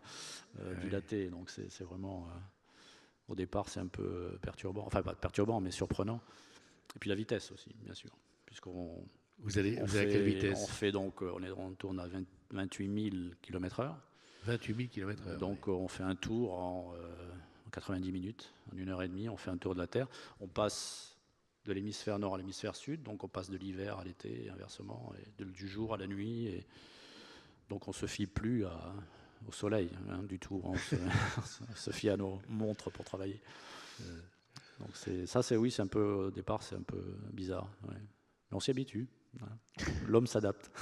dilatée. Donc c'est vraiment... au départ, c'est un peu perturbant. Enfin, pas perturbant, mais surprenant. Et puis la vitesse aussi, bien sûr. Puisqu'on... Vous allez à quelle vitesse? On tourne à 28 000 km/h. 28 000 km/h. Donc on fait un tour en 90 minutes, en 1h30, on fait un tour de la Terre. On passe de l'hémisphère nord à l'hémisphère sud, donc on passe de l'hiver à l'été, et inversement, et du jour à la nuit. Et donc on ne se fie plus au soleil du tout. On se fie à nos montres pour travailler. Donc c'est un peu, au départ, c'est un peu bizarre. Ouais. Mais on s'y habitue. Voilà. L'homme s'adapte.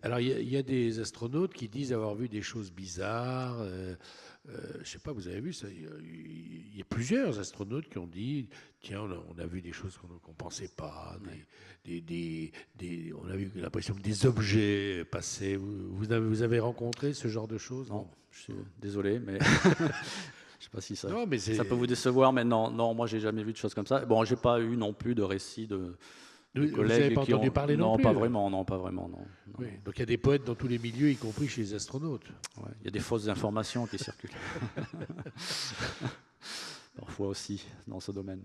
Alors, il y a des astronautes qui disent avoir vu des choses bizarres. Je ne sais pas, vous avez vu ça? Il y a plusieurs astronautes qui ont dit, tiens, on a vu des choses qu'on ne pensait pas. On a eu l'impression que des objets passaient. Vous avez rencontré ce genre de choses? Non, je suis désolé, mais... Je ne sais pas si ça peut vous décevoir, mais non, moi, je n'ai jamais vu de choses comme ça. Bon, je n'ai pas eu non plus de récits de collègues vous n'avez pas entendu parler non plus? Non, pas vraiment, non. Oui, donc il y a des poètes dans tous les milieux, y compris chez les astronautes. Ouais, il y a des fausses informations qui circulent. Parfois aussi, dans ce domaine.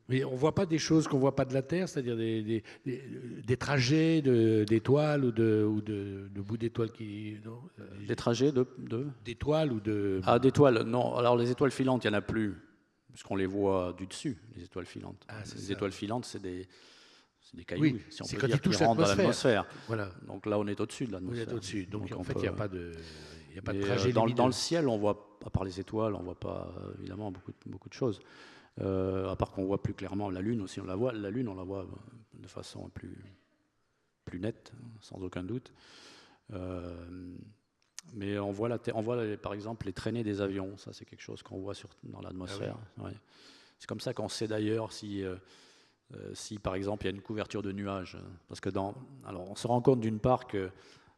Mais on ne voit pas des choses qu'on ne voit pas de la Terre, c'est-à-dire des trajets d'étoiles ou de bouts d'étoiles qui... Non, des trajets d'étoiles ou de... Ah, d'étoiles, non. Alors les étoiles filantes, il n'y en a plus, puisqu'on les voit du dessus, les étoiles filantes. Les étoiles filantes, c'est des cailloux, si on peut dire, qui rentrent dans l'atmosphère. Voilà. Donc là, on est au-dessus de l'atmosphère. On est au-dessus. Donc en fait, il n'y a pas de trajet dans le ciel, on voit, à part les étoiles, on ne voit pas évidemment beaucoup de choses. À part qu'on voit plus clairement la Lune aussi, la Lune on la voit de façon plus nette, sans aucun doute. Mais on voit par exemple les traînées des avions, ça c'est quelque chose qu'on voit dans l'atmosphère. Ah oui. Ouais. C'est comme ça qu'on sait d'ailleurs si par exemple il y a une couverture de nuages. Parce que alors on se rend compte d'une part que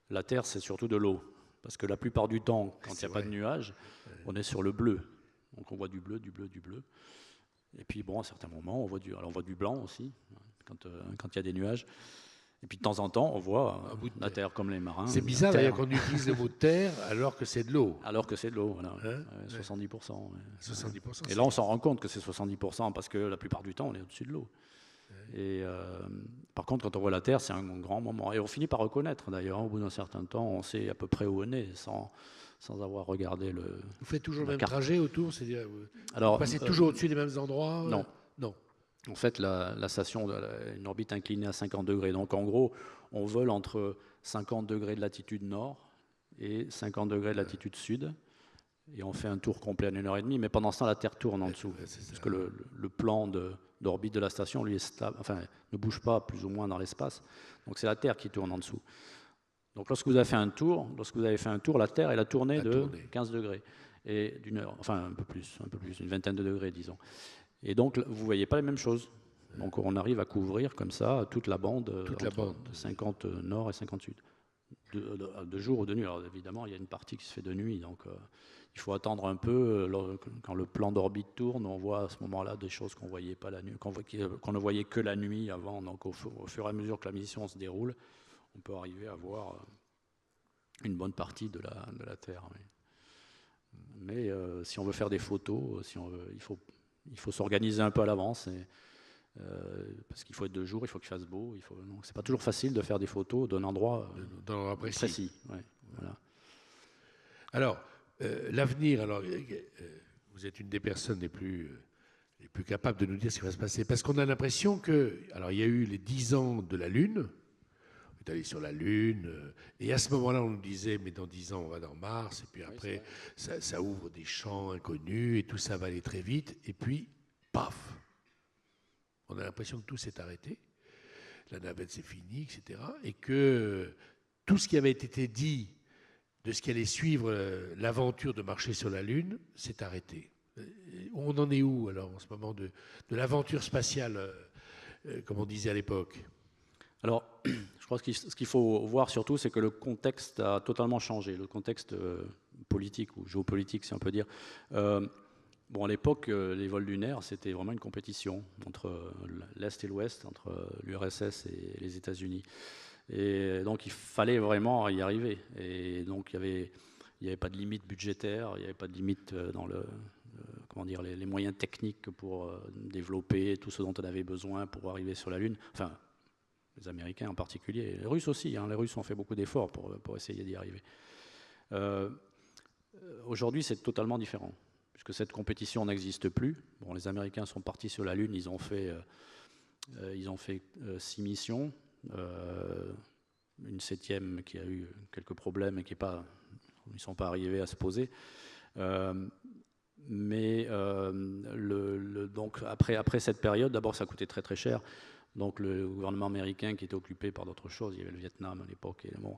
la Terre c'est surtout de l'eau, parce que la plupart du temps quand il n'y a pas de nuages, on est sur le bleu. Donc on voit du bleu. Et puis bon, à certains moments, on voit du blanc aussi, quand il y a des nuages. Et puis de temps en temps, on voit la terre comme les marins. C'est bizarre d'ailleurs qu'on utilise le mot terre alors que c'est de l'eau. Alors que c'est de l'eau, voilà. 70%. 70%. Et là, on s'en rend compte que c'est 70% parce que la plupart du temps, on est au-dessus de l'eau. Et par contre, quand on voit la terre, c'est un grand moment. Et on finit par reconnaître d'ailleurs, au bout d'un certain temps, on sait à peu près où on est sans avoir regardé le... Vous faites toujours le même trajet autour, c'est-à-dire vous passez toujours au-dessus des mêmes endroits? Non. En fait, la station a une orbite inclinée à 50 degrés. Donc en gros, on vole entre 50 degrés de latitude nord et 50 degrés de latitude sud. Et on fait un tour complet en 1h30. Mais pendant ce temps, la Terre tourne en dessous. Parce que le plan d'orbite de la station, lui, est stable, ne bouge pas plus ou moins dans l'espace. Donc c'est la Terre qui tourne en dessous. Donc lorsque vous avez fait un tour, la Terre, elle a tourné de 15 degrés. Et un peu plus, une vingtaine de degrés, disons. Et donc, vous ne voyez pas les mêmes choses. Donc, on arrive à couvrir comme ça toute la bande, 50 nord et 50 sud. de jour ou de nuit. Alors évidemment, il y a une partie qui se fait de nuit, donc il faut attendre un peu. Quand le plan d'orbite tourne, on voit à ce moment-là des choses qu'on voyait pas la nuit, qu'on ne voyait que la nuit avant. Donc au fur et à mesure que la mission se déroule, on peut arriver à voir une bonne partie de la Terre. Oui. Mais si on veut faire des photos, il faut s'organiser un peu à l'avance. Parce qu'il faut être de jour, il faut qu'il fasse beau. Donc c'est pas toujours facile de faire des photos d'un endroit précis. Ouais, voilà. Alors, l'avenir, vous êtes une des personnes les plus capables de nous dire ce qui va se passer. Parce qu'on a l'impression que, alors il y a eu les 10 ans de la Lune, on est allé sur la Lune, et à ce moment-là, on nous disait, mais dans 10 ans, on va dans Mars, et puis après, ça ouvre des champs inconnus, et tout ça va aller très vite, et puis, paf! On a l'impression que tout s'est arrêté, la navette c'est fini, etc. Et que tout ce qui avait été dit de ce qui allait suivre l'aventure de marcher sur la Lune s'est arrêté. On en est où alors en ce moment de l'aventure spatiale, comme on disait à l'époque? Alors, je crois que ce qu'il faut voir surtout, c'est que le contexte a totalement changé, le contexte politique ou géopolitique, si on peut dire. Bon, à l'époque, les vols lunaires, c'était vraiment une compétition entre l'Est et l'Ouest, entre l'URSS et les États-Unis. Et donc, il fallait vraiment y arriver. Et donc, il n'y avait pas de limite budgétaire, il n'y avait pas de limite dans les moyens techniques pour développer tout ce dont on avait besoin pour arriver sur la Lune. Enfin, les Américains en particulier, les Russes aussi. Les Russes ont fait beaucoup d'efforts pour essayer d'y arriver. Aujourd'hui, c'est totalement différent, puisque cette compétition n'existe plus. Bon, les Américains sont partis sur la Lune, ils ont fait 6 missions, une 7e qui a eu quelques problèmes et ils ne sont pas arrivés à se poser. Donc après cette période, d'abord ça coûtait très très cher. Donc le gouvernement américain qui était occupé par d'autres choses, il y avait le Vietnam à l'époque, et bon,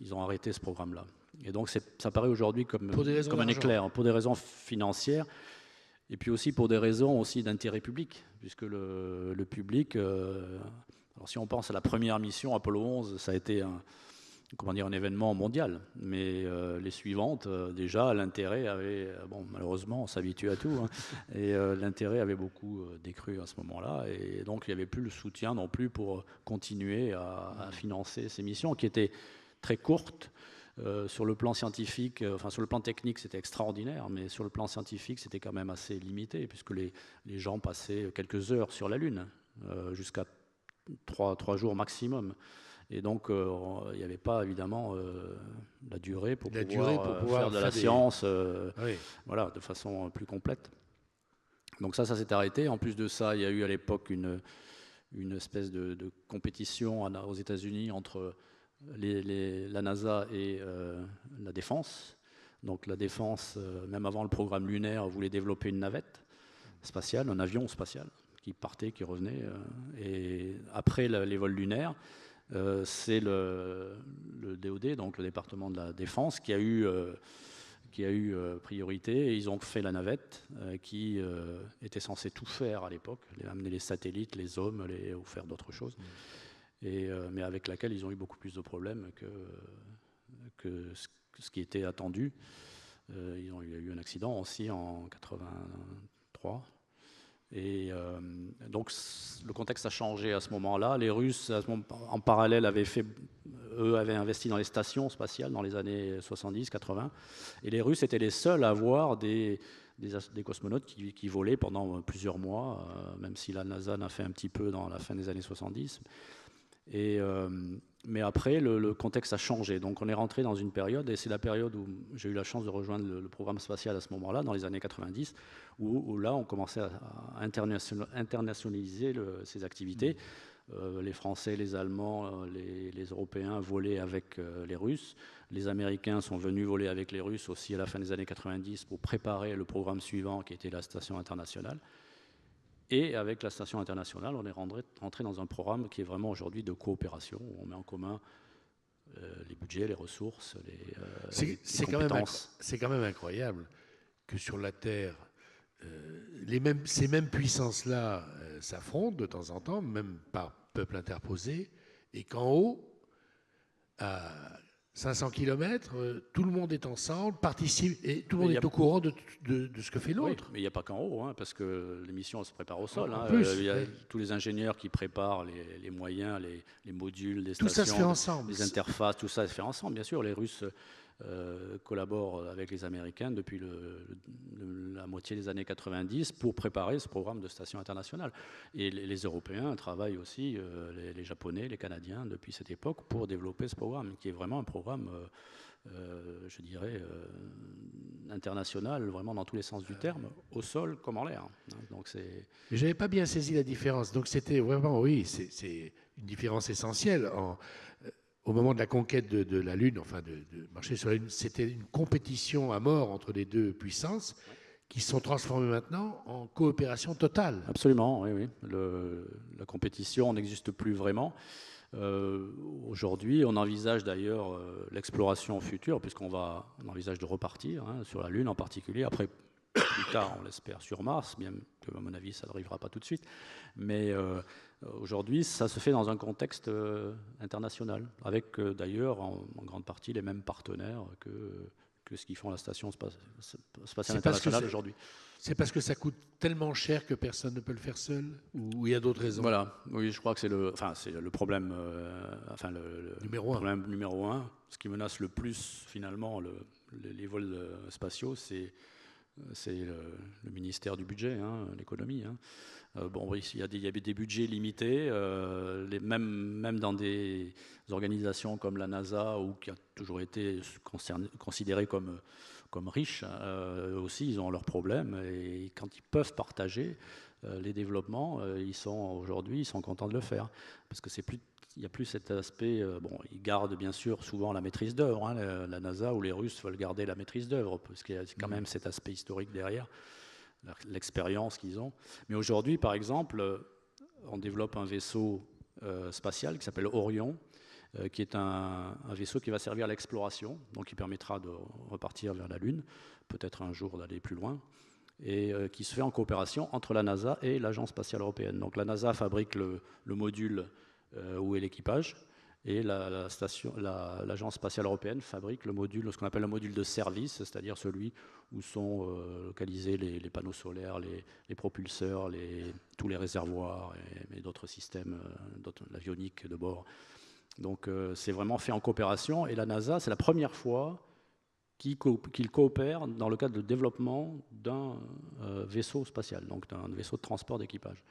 ils ont arrêté ce programme-là. Et donc ça paraît aujourd'hui comme un éclair, pour des raisons financières, et puis aussi pour des raisons aussi d'intérêt public, puisque le public, alors si on pense à la première mission, Apollo 11, ça a été un événement mondial, mais les suivantes, déjà, l'intérêt avait, malheureusement, on s'habitue à tout, et l'intérêt avait beaucoup décru à ce moment-là, et donc il n'y avait plus le soutien non plus pour continuer à financer ces missions qui étaient très courtes. Sur le plan scientifique, sur le plan technique, c'était extraordinaire, mais sur le plan scientifique, c'était quand même assez limité, puisque les gens passaient quelques heures sur la Lune, jusqu'à 3 jours maximum. Et donc, il n'y avait pas, évidemment, la durée pour pouvoir faire de la science de façon plus complète. Donc ça s'est arrêté. En plus de ça, il y a eu à l'époque une espèce de compétition aux États-Unis entre la NASA et la Défense. Donc la Défense, même avant le programme lunaire, voulait développer une navette spatiale, un avion spatial qui partait, qui revenait. Et après les vols lunaires, c'est le DoD, donc le département de la Défense, qui a eu priorité, et ils ont fait la navette qui était censée tout faire à l'époque, amener les satellites, les hommes, ou faire d'autres choses, mais avec laquelle ils ont eu beaucoup plus de problèmes que ce qui était attendu. Il y a eu un accident aussi en 83. Et donc le contexte a changé à ce moment-là. Les Russes, en parallèle, avaient investi dans les stations spatiales dans les années 70-80. Et les Russes étaient les seuls à avoir des cosmonautes qui volaient pendant plusieurs mois, même si la NASA en a fait un petit peu dans la fin des années 70. Mais après, le contexte a changé. Donc on est rentré dans une période, et c'est la période où j'ai eu la chance de rejoindre le programme spatial à ce moment-là, dans les années 90, où là on commençait à internationaliser ces activités. Les Français, les Allemands, les Européens volaient avec les Russes. Les Américains sont venus voler avec les Russes aussi à la fin des années 90 pour préparer le programme suivant qui était la station internationale. Et avec la station internationale, on est rentré dans un programme qui est vraiment aujourd'hui de coopération, où on met en commun les budgets, les ressources, les compétences. C'est quand même incroyable que sur la Terre, ces mêmes puissances-là s'affrontent de temps en temps, même par peuple interposé, et qu'en haut, à 500 km, tout le monde est ensemble, participe, et tout le monde est au courant de ce que fait l'autre. Oui, mais il n'y a pas qu'en haut, hein, parce que les missions se préparent au sol. Il y a tous les ingénieurs qui préparent les moyens, les modules, les stations. Tout ça se fait ensemble. Les interfaces, tout ça se fait ensemble, bien sûr. Les Russes collaborent avec les Américains depuis la moitié des années 90 pour préparer ce programme de station internationale. Et les Européens travaillent aussi, les Japonais, les Canadiens, depuis cette époque, pour développer ce programme, qui est vraiment un programme, je dirais, international, vraiment dans tous les sens du terme, au sol comme en l'air. Donc c'est. Je n'avais pas bien saisi la différence. Donc c'était vraiment, oui, c'est une différence essentielle. Au moment de la conquête de la Lune, enfin de marcher sur la Lune, c'était une compétition à mort entre les deux puissances qui sont transformées maintenant en coopération totale. Absolument, oui. La compétition n'existe plus vraiment. Aujourd'hui, on envisage d'ailleurs l'exploration future, puisqu'on envisage de repartir sur la Lune en particulier. Après, plus tard, on l'espère, sur Mars, bien que, à mon avis, ça n'arrivera pas tout de suite. Mais aujourd'hui, ça se fait dans un contexte international, avec d'ailleurs en grande partie les mêmes partenaires que ce qu'ils font à la station spatiale internationale aujourd'hui. C'est parce que ça coûte tellement cher que personne ne peut le faire seul, ou il y a d'autres raisons? Voilà, oui, je crois que c'est le problème, problème numéro un. Ce qui menace le plus finalement les vols spatiaux, c'est le ministère du budget, l'économie. Bon, il y avait des budgets limités, même dans des organisations comme la NASA, qui a toujours été considérée comme riche, aussi, ils ont leurs problèmes. Et quand ils peuvent partager les développements, aujourd'hui, ils sont contents de le faire. Parce que il n'y a plus cet aspect. Ils gardent bien sûr souvent la maîtrise d'œuvre. La NASA ou les Russes veulent garder la maîtrise d'œuvre, parce qu'il y a quand même cet aspect historique derrière, l'expérience qu'ils ont. Mais aujourd'hui, par exemple, on développe un vaisseau spatial qui s'appelle Orion, qui est un vaisseau qui va servir à l'exploration, donc qui permettra de repartir vers la Lune, peut-être un jour d'aller plus loin, et qui se fait en coopération entre la NASA et l'Agence spatiale européenne. Donc la NASA fabrique le module où est l'équipage, et l'Agence spatiale européenne fabrique le module, ce qu'on appelle le module de service, c'est-à-dire celui où sont localisés les panneaux solaires, les propulseurs, tous les réservoirs et d'autres systèmes, l'avionique de bord. Donc c'est vraiment fait en coopération, et la NASA, c'est la première fois qu'ils coopèrent dans le cadre de développement d'un vaisseau spatial, donc d'un vaisseau de transport d'équipage.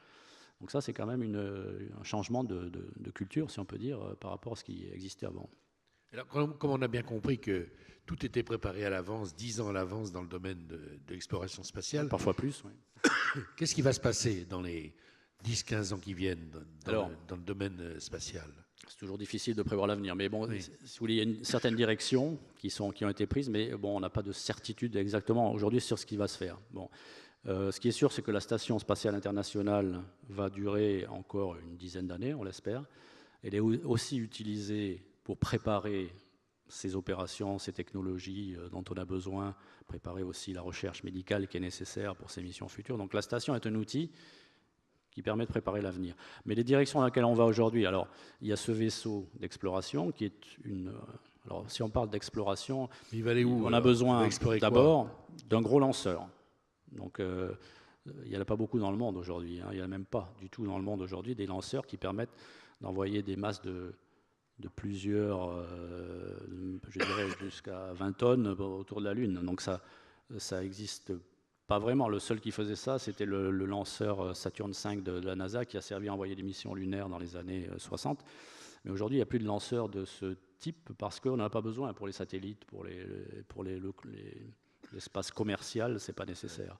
Donc ça, c'est quand même un changement de culture, si on peut dire, par rapport à ce qui existait avant. Alors, comme on a bien compris que tout était préparé à l'avance, 10 ans à l'avance dans le domaine de l'exploration spatiale. Parfois plus, oui. Qu'est-ce qui va se passer dans les 10-15 ans qui viennent dans le domaine spatial? C'est toujours difficile de prévoir l'avenir, mais bon, si vous voulez, il y a une certaine direction qui ont été prises, mais bon, on n'a pas de certitude exactement aujourd'hui sur ce qui va se faire. Bon. Ce qui est sûr, c'est que la Station spatiale internationale va durer encore une dizaine d'années, on l'espère. Elle est aussi utilisée pour préparer ces opérations, ces technologies dont on a besoin, préparer aussi la recherche médicale qui est nécessaire pour ces missions futures. Donc la station est un outil qui permet de préparer l'avenir. Mais les directions dans lesquelles on va aujourd'hui, alors il y a ce vaisseau d'exploration qui est alors si on parle d'exploration, on a besoin d'abord d'un gros lanceur. Donc, il n'y en a pas beaucoup dans le monde aujourd'hui. Il n'y en a même pas du tout dans le monde aujourd'hui des lanceurs qui permettent d'envoyer des masses de plusieurs, je dirais jusqu'à 20 tonnes autour de la Lune. Donc ça n'existe pas vraiment. Le seul qui faisait ça, c'était le lanceur Saturn V de la NASA, qui a servi à envoyer des missions lunaires dans les années 60. Mais aujourd'hui, il n'y a plus de lanceurs de ce type parce qu'on n'en a pas besoin pour les satellites, pour l'espace commercial, ce n'est pas nécessaire.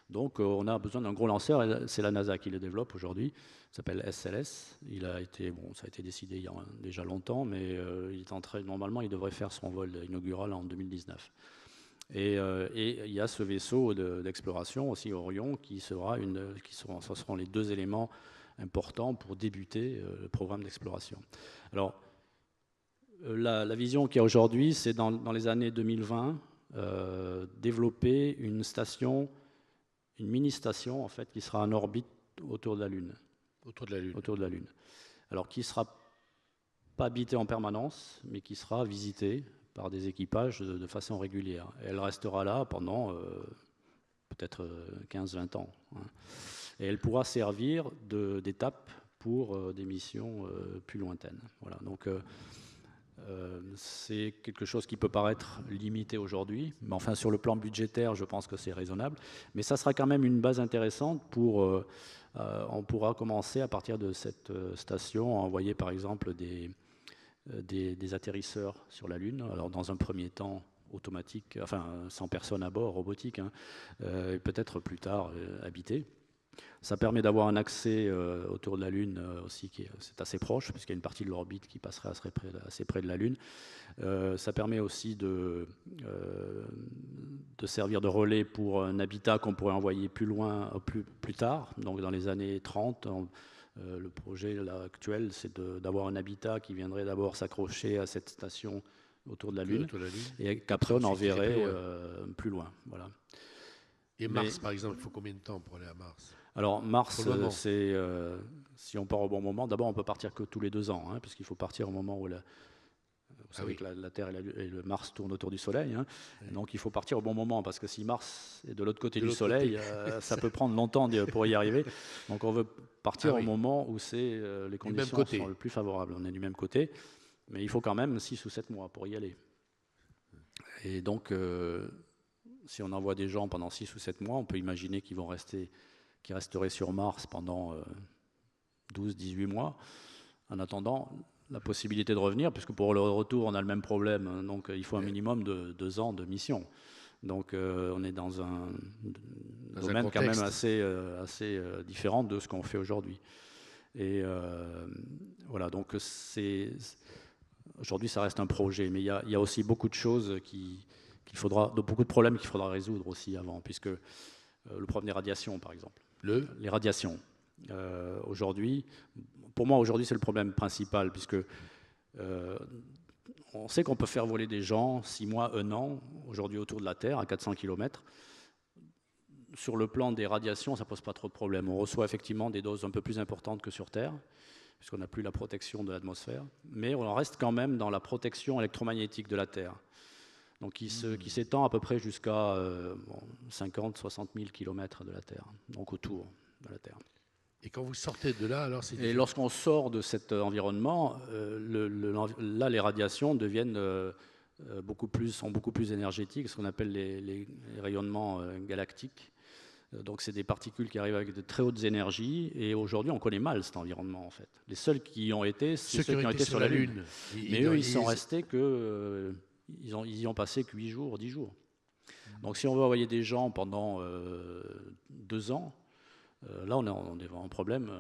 Donc on a besoin d'un gros lanceur, et c'est la NASA qui le développe aujourd'hui. Il s'appelle SLS. Ça a été décidé il y a déjà longtemps, mais normalement il devrait faire son vol inaugural en 2019. Et il y a ce vaisseau d'exploration aussi, Orion, ce seront les deux éléments importants pour débuter le programme d'exploration. Alors, la vision qu'il y a aujourd'hui, c'est dans les années 2020, développer une mini-station en fait, qui sera en orbite autour de la Lune. Autour de la Lune. Alors qui sera pas habitée en permanence, mais qui sera visitée par des équipages de façon régulière. Et elle restera là pendant peut-être 15-20 ans. Hein. Et elle pourra servir d'étape pour des missions plus lointaines. Voilà. Donc, c'est quelque chose qui peut paraître limité aujourd'hui, mais enfin sur le plan budgétaire, je pense que c'est raisonnable. Mais ça sera quand même une base intéressante pour... on pourra commencer à partir de cette station à envoyer par exemple des atterrisseurs sur la Lune. Alors dans un premier temps automatique, enfin sans personne à bord, robotique, hein, et peut-être plus tard habité. Ça permet d'avoir un accès autour de la Lune aussi, c'est assez proche, puisqu'il y a une partie de l'orbite qui passerait assez près de la Lune. Ça permet aussi de servir de relais pour un habitat qu'on pourrait envoyer plus loin, plus tard. Donc dans les années 30, le projet là, actuel, c'est d'avoir un habitat qui viendrait d'abord s'accrocher à cette station autour de la Lune, et qu'après on enverrait plus loin. Voilà. Et Mars, par exemple, il faut combien de temps pour aller à Mars? Alors Mars, c'est si on part au bon moment, d'abord on peut partir que tous les 2 ans, hein, puisqu'il faut partir au moment où vous savez que la Terre et le Mars tournent autour du Soleil, hein, donc il faut partir au bon moment, parce que si Mars est de l'autre côté du Soleil, ça peut prendre longtemps pour y arriver. Donc on veut partir au moment où les conditions sont le plus favorables. On est du même côté, mais il faut quand même 6 ou 7 mois pour y aller. Et donc, si on envoie des gens pendant 6 ou 7 mois, on peut imaginer qu'ils resteraient sur Mars pendant 12-18 mois, en attendant la possibilité de revenir, puisque pour le retour, on a le même problème, hein, donc il faut un minimum de 2 ans de mission. Donc on est dans un domaine quand même assez différent de ce qu'on fait aujourd'hui. Et voilà, donc aujourd'hui ça reste un projet, mais il y a aussi beaucoup de choses beaucoup de problèmes qu'il faudra résoudre aussi avant, puisque le problème des radiations, par exemple. Les radiations. Pour moi, aujourd'hui, c'est le problème principal, puisque on sait qu'on peut faire voler des gens 6 mois, 1 an, aujourd'hui autour de la Terre, à 400 km. Sur le plan des radiations, ça ne pose pas trop de problèmes. On reçoit effectivement des doses un peu plus importantes que sur Terre, puisqu'on n'a plus la protection de l'atmosphère, mais on reste quand même dans la protection électromagnétique de la Terre. Donc qui s'étend à peu près jusqu'à 50-60 000 km de la Terre, donc autour de la Terre. Et quand vous sortez de là, alors c'est... Et lorsqu'on sort de cet environnement, là les radiations deviennent sont beaucoup plus énergétiques, ce qu'on appelle les rayonnements galactiques. Donc c'est des particules qui arrivent avec de très hautes énergies, et aujourd'hui on connaît mal cet environnement en fait. Les seuls qui y ont été, c'est ceux qui ont été sur la Lune. Mais eux, ils sont restés que... Ils y ont passé que 8 jours, 10 jours. Donc si on veut envoyer des gens pendant 2 ans, là on est devant un problème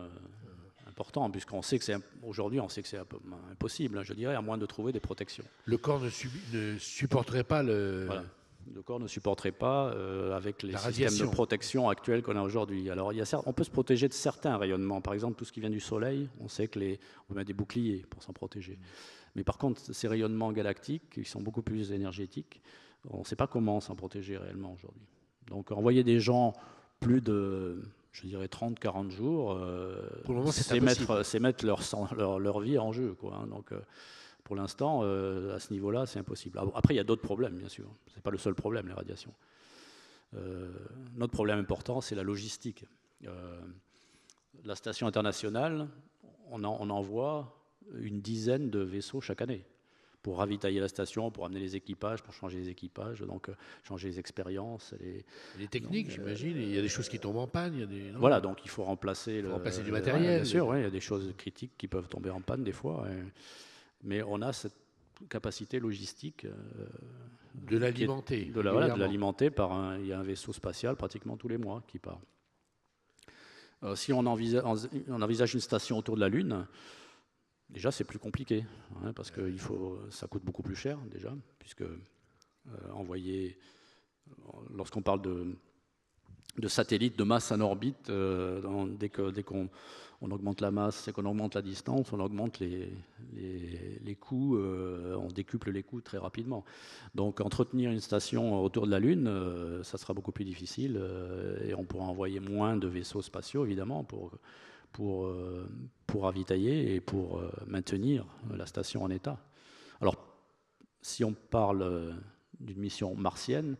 important, puisqu'on sait que aujourd'hui on sait que c'est impossible, je dirais, à moins de trouver des protections. Le corps ne supporterait pas Voilà. Le corps ne supporterait pas avec les systèmes de protection actuels qu'on a aujourd'hui. Alors on peut se protéger de certains rayonnements, par exemple tout ce qui vient du Soleil, on sait on peut mettre des boucliers pour s'en protéger. Mais par contre, ces rayonnements galactiques, qui sont beaucoup plus énergétiques, on ne sait pas comment s'en protéger réellement aujourd'hui. Donc envoyer des gens plus de, je dirais, 30-40 jours, c'est mettre leur vie en jeu, quoi, hein. Donc pour l'instant, à ce niveau-là, c'est impossible. Après, il y a d'autres problèmes, bien sûr. Ce n'est pas le seul problème, les radiations. Notre problème important, c'est la logistique. La station internationale, on envoie une dizaine de vaisseaux chaque année pour ravitailler la station, pour amener les équipages, pour changer les équipages, donc changer les expériences. Les techniques, j'imagine, il y a des choses qui tombent en panne. Voilà, donc il faut remplacer du matériel. Bien sûr, il y a des choses critiques qui peuvent tomber en panne des fois, mais on a cette capacité logistique de l'alimenter. De l'alimenter il y a un vaisseau spatial pratiquement tous les mois qui part. Si on envisage une station autour de la Lune, déjà, c'est plus compliqué, hein, parce que ça coûte beaucoup plus cher, déjà, puisque lorsqu'on parle de satellites, de masse en orbite, dès qu'on augmente la masse et qu'on augmente la distance, on augmente les coûts, on décuple les coûts très rapidement. Donc, entretenir une station autour de la Lune, ça sera beaucoup plus difficile, et on pourra envoyer moins de vaisseaux spatiaux, évidemment, pour pour ravitailler et pour maintenir la station en état. Alors, si on parle d'une mission martienne,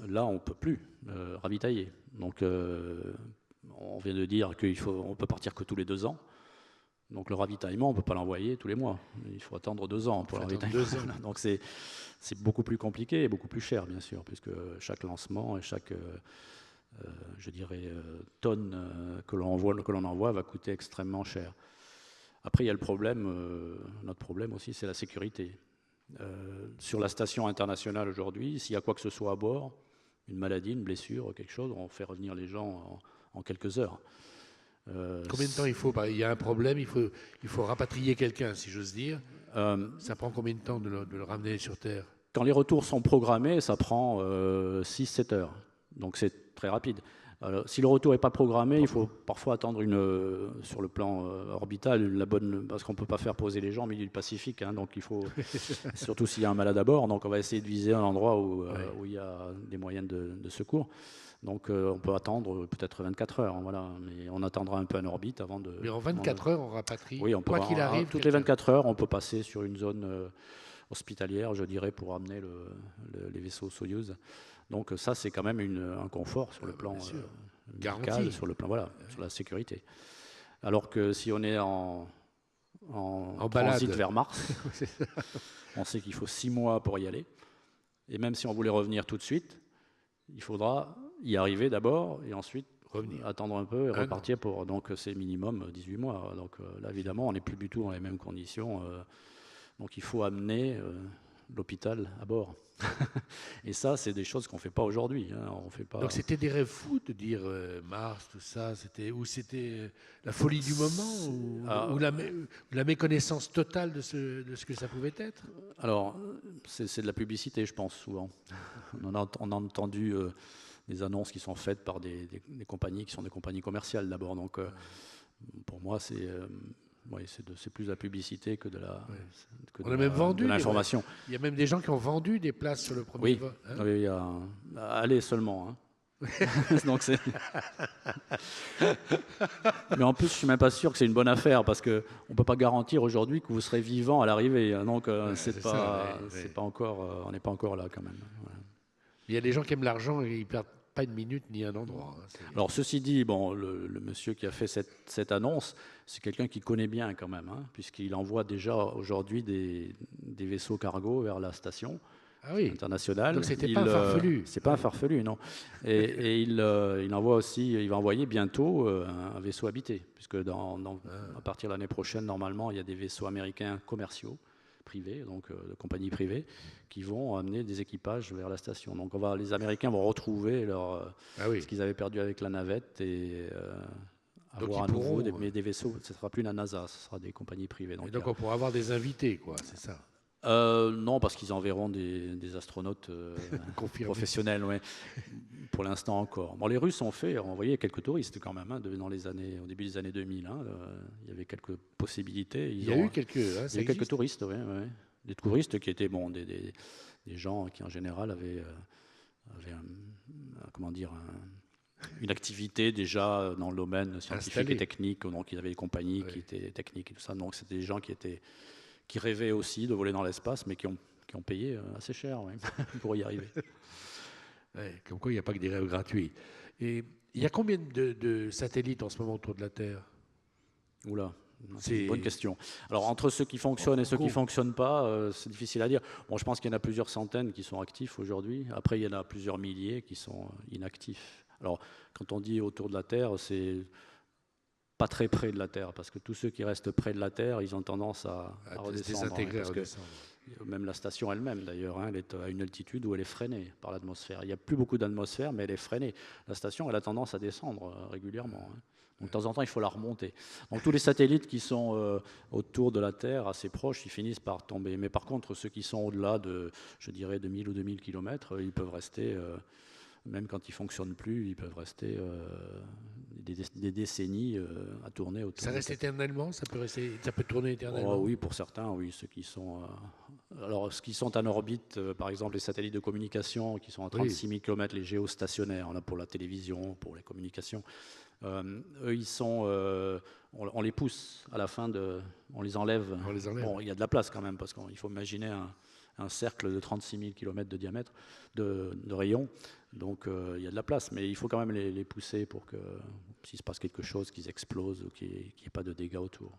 là, on ne peut plus ravitailler. Donc, on vient de dire qu'on peut partir que tous les 2 ans. Donc, le ravitaillement, on ne peut pas l'envoyer tous les mois. Il faut attendre 2 ans pour le ravitaillement. Donc, c'est beaucoup plus compliqué et beaucoup plus cher, bien sûr, puisque chaque lancement et chaque, tonne que l'on envoie va coûter extrêmement cher. Après, il y a le problème, notre problème aussi, c'est la sécurité. Sur la station internationale aujourd'hui, s'il y a quoi que ce soit à bord, une maladie, une blessure, quelque chose, on fait revenir les gens en quelques heures. Combien de temps il faut? Il y a un problème, il faut rapatrier quelqu'un, si j'ose dire. Ça prend combien de temps de le ramener sur Terre? Quand les retours sont programmés, ça prend 6-7 heures. Donc c'est très rapide. Si le retour n'est pas programmé, il faut parfois attendre sur le plan orbital, parce qu'on ne peut pas faire poser les gens au milieu du Pacifique. Donc il faut, surtout s'il y a un malade à bord, donc on va essayer de viser un endroit où il y a des moyens de secours. Donc on peut attendre peut-être 24 heures, voilà. Mais on attendra un peu en orbite avant de... Mais en 24 heures, on rapatrie, oui, quoi qu'il arrive. Toutes les 24 heures, on peut passer sur une zone hospitalière, je dirais, pour amener les vaisseaux Soyouz. Donc ça, c'est quand même un confort sur le plan médical, sur le plan, sur la sécurité. Alors que si on est en transit vers Mars, on sait qu'il faut 6 mois pour y aller. Et même si on voulait revenir tout de suite, il faudra y arriver d'abord et ensuite attendre un peu et repartir pour... Donc c'est minimum 18 mois. Donc là, évidemment, on n'est plus du tout dans les mêmes conditions. Donc il faut amener l'hôpital à bord. Et ça, c'est des choses qu'on ne fait pas aujourd'hui. On fait pas... Donc c'était des rêves fous de dire Mars, tout ça, c'était la folie du moment ou la méconnaissance totale de ce que ça pouvait être? Alors, c'est de la publicité, je pense, souvent. On a entendu des annonces qui sont faites par des compagnies qui sont des compagnies commerciales d'abord. Donc pour moi, c'est plus la publicité que de l'information. Il y a même des gens qui ont vendu des places sur le premier vol. Oui, allez seulement. Donc mais en plus, je suis même pas sûr que c'est une bonne affaire parce que on peut pas garantir aujourd'hui que vous serez vivant à l'arrivée. Donc c'est pas encore, on n'est pas encore là quand même. Voilà. Il y a des gens qui aiment l'argent et ils perdent pas une minute ni un endroit. Alors ceci dit, le monsieur qui a fait cette annonce, c'est quelqu'un qui connaît bien quand même, puisqu'il envoie déjà aujourd'hui des vaisseaux cargo vers la station internationale. Donc c'était pas un farfelu. C'est pas un farfelu, non. Et il envoie aussi, il va envoyer bientôt un vaisseau habité, puisque à partir de l'année prochaine, normalement, il y a des vaisseaux américains commerciaux privés, donc de compagnies privées, qui vont amener des équipages vers la station. Donc les Américains vont retrouver ce qu'ils avaient perdu avec la navette et avoir à nouveau des vaisseaux. Ce ne sera plus la NASA, ce sera des compagnies privées. Donc on pourra avoir des invités, quoi, c'est ça? Non, parce qu'ils enverront des astronautes professionnels, pour l'instant encore. Les Russes ont envoyé quelques touristes quand même, au début des années 2000. Il y avait quelques possibilités. Il y a eu quelques touristes, oui. Des touristes qui étaient des gens qui en général avaient une activité déjà dans le domaine scientifique et technique. Donc ils avaient des compagnies qui étaient techniques et tout ça. Donc c'était des gens qui rêvaient aussi de voler dans l'espace, mais qui ont payé assez cher pour y arriver. Comme quoi, il n'y a pas que des rêves gratuits. Et il y a combien de satellites en ce moment autour de la Terre? Oula, c'est une bonne question. Alors, entre ceux qui fonctionnent et ceux qui ne fonctionnent pas, c'est difficile à dire. Je pense qu'il y en a plusieurs centaines qui sont actifs aujourd'hui. Après, il y en a plusieurs milliers qui sont inactifs. Alors, quand on dit autour de la Terre, c'est pas très près de la Terre, parce que tous ceux qui restent près de la Terre, ils ont tendance à redescendre. Même la station elle-même, d'ailleurs, elle est à une altitude où elle est freinée par l'atmosphère. Il n'y a plus beaucoup d'atmosphère, mais elle est freinée. La station, elle a tendance à descendre régulièrement. Donc, de temps en temps, il faut la remonter. Donc, tous les satellites qui sont autour de la Terre, assez proches, ils finissent par tomber. Mais par contre, ceux qui sont au-delà de, je dirais, 2000 ou 2000 km, ils peuvent rester... même quand ils ne fonctionnent plus, ils peuvent rester des décennies à tourner autour. Ça reste éternellement? Ça peut tourner éternellement? Oui, pour certains, oui. Ceux qui sont, ce qui sont en orbite, par exemple les satellites de communication qui sont à 36 000 km, les géostationnaires, on a pour la télévision, pour les communications. Eux, ils sont, on les pousse à la fin, on les enlève. Bon, il y a de la place quand même, parce qu'il faut imaginer un cercle de 36 000 km de diamètre, de rayon. Donc il y a de la place, mais il faut quand même les pousser pour que, s'il se passe quelque chose, qu'ils explosent ou qu'il n'y ait pas de dégâts autour.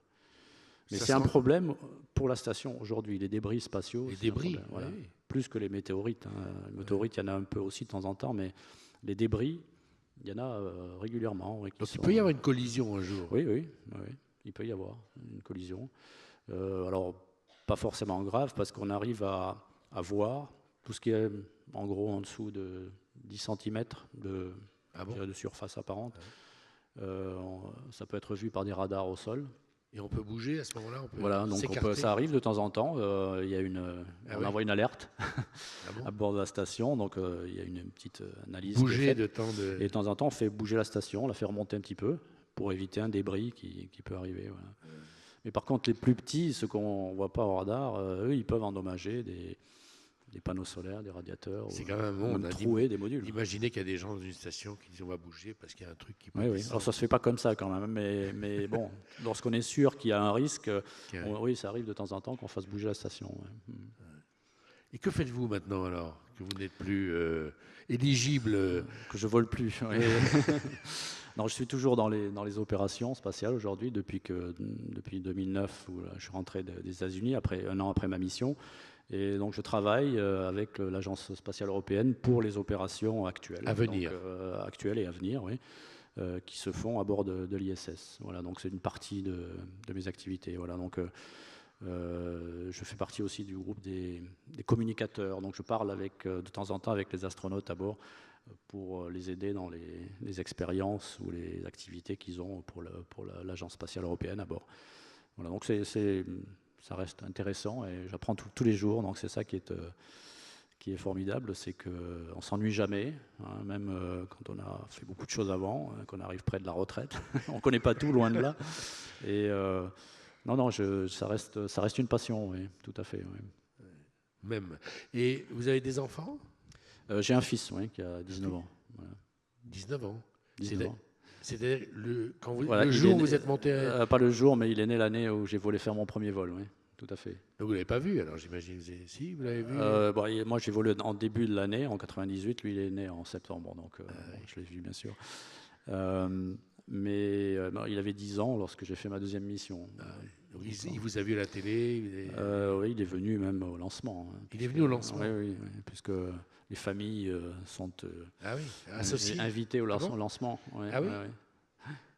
Mais c'est un problème pour la station aujourd'hui, les débris spatiaux. Les débris, voilà. Plus que les météorites. Les météorites, il y en a un peu aussi de temps en temps, mais les débris, il y en a régulièrement. Donc il peut y avoir une collision un jour. Oui, il peut y avoir une collision. Alors, pas forcément grave, parce qu'on arrive à voir tout ce qui est en gros en dessous de 10 cm de surface apparente. Ça peut être vu par des radars au sol. Et on peut bouger à ce moment-là, voilà, donc ça arrive de temps en temps. Il y a on envoie une alerte à bord de la station, donc il y a une petite analyse. Bouger et de temps en temps, on fait bouger la station, on la fait remonter un petit peu pour éviter un débris qui peut arriver. Voilà. Mais par contre, les plus petits, ceux qu'on ne voit pas au radar, eux, ils peuvent endommager des panneaux solaires, des radiateurs, c'est quand même bon, trouer des modules. Imaginez qu'il y a des gens dans une station qui disent on va bouger parce qu'il y a un truc qui peut descendre. Alors ça se fait pas comme ça quand même, mais bon, lorsqu'on est sûr qu'il y a un risque, oui, ça arrive de temps en temps qu'on fasse bouger la station. Ouais. Et que faites-vous maintenant alors que vous n'êtes plus éligible Que je vole plus. Oui. Non, je suis toujours dans les opérations spatiales aujourd'hui depuis 2009 où je suis rentré des États-Unis un an après ma mission. Et donc je travaille avec l'Agence spatiale européenne pour les opérations actuelles. À venir. Donc, actuelles et à venir, oui, qui se font à bord de l'ISS. Voilà, donc c'est une partie de mes activités. Voilà, donc je fais partie aussi du groupe des communicateurs. Donc je parle de temps en temps avec les astronautes à bord pour les aider dans les expériences ou les activités qu'ils ont pour l'Agence spatiale européenne à bord. Voilà, donc ça reste intéressant et j'apprends tous les jours, donc c'est ça qui est formidable, c'est qu'on ne s'ennuie jamais, hein, même quand on a fait beaucoup de choses avant, qu'on arrive près de la retraite, on ne connaît pas tout, loin de là. Et non, ça reste une passion, oui, tout à fait. Oui. Même. Et vous avez des enfants ? J'ai un fils, oui, qui a 19 ans. Voilà. 19 ans. 19 ans. C'est-à-dire le jour où vous êtes monté pas le jour, mais il est né l'année où j'ai volé faire mon premier vol, oui, tout à fait. Donc vous ne l'avez pas vu, alors j'imagine. Si, vous l'avez vu moi j'ai volé en début de l'année, en 98, lui il est né en septembre, donc je l'ai vu bien sûr. Mais il avait 10 ans lorsque j'ai fait ma deuxième mission. Donc il vous a vu à la télé Oui, il est venu même au lancement. Hein, il est venu au lancement. Oui, puisque les familles sont associées, invitées au lancement. Ouais, ah oui. Ouais.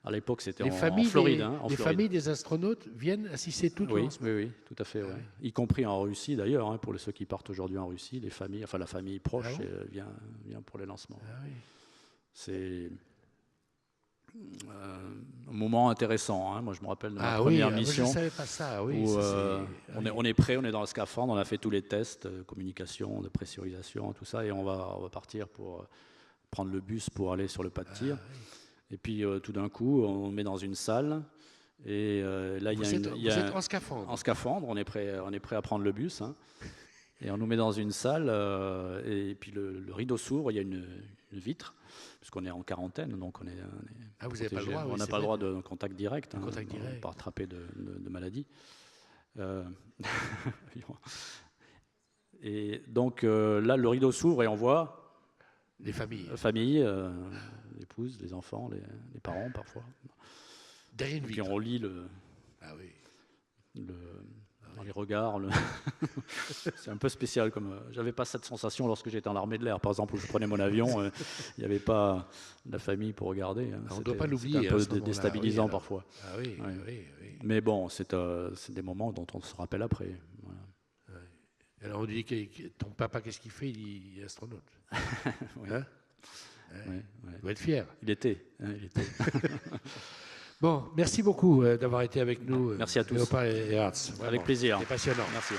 À l'époque, c'était en Floride. Floride. Familles des astronautes viennent assister toutes au lancement. Oui, tout à fait. Y compris en Russie d'ailleurs, hein, pour ceux qui partent aujourd'hui en Russie, les familles, enfin la famille proche vient pour les lancements. Ah oui. C'est un moment intéressant. Hein. Moi, je me rappelle de ma première mission. Je ne savais pas ça. Oui, où on est prêt, on est dans le scaphandre, on a fait tous les tests de communication, de pressurisation, tout ça, et on va partir pour prendre le bus pour aller sur le pas de tir. Et puis, tout d'un coup, on met dans une salle. Et là, vous êtes en scaphandre. En scaphandre, on est prêt à prendre le bus. Hein. Et on nous met dans une salle, et puis le rideau s'ouvre, il y a une vitre, puisqu'on est en quarantaine, donc on est vous n'avez pas le droit. On n'a pas le droit de contact direct, on ne pas attraper de maladie. Et donc là, le rideau s'ouvre et on voit les familles. L'épouse, les enfants, les parents parfois. Derrière une vitre. Et puis on lit dans les regards. C'est un peu spécial. J'avais pas cette sensation lorsque j'étais dans l'armée de l'air, par exemple, où je prenais mon avion. Il n'y avait pas la famille pour regarder. Hein. On ne doit pas l'oublier. C'était un peu déstabilisant parfois. Ah oui. Mais bon, c'est des moments dont on se rappelle après. Voilà. Alors on dit ton papa, qu'est-ce qu'il fait? Il est astronaute. Oui. Hein? Il doit être fier. Il était. Bon, merci beaucoup d'avoir été avec nous. Merci à tous. Léopard et Hertz. Avec plaisir. C'est passionnant. Merci.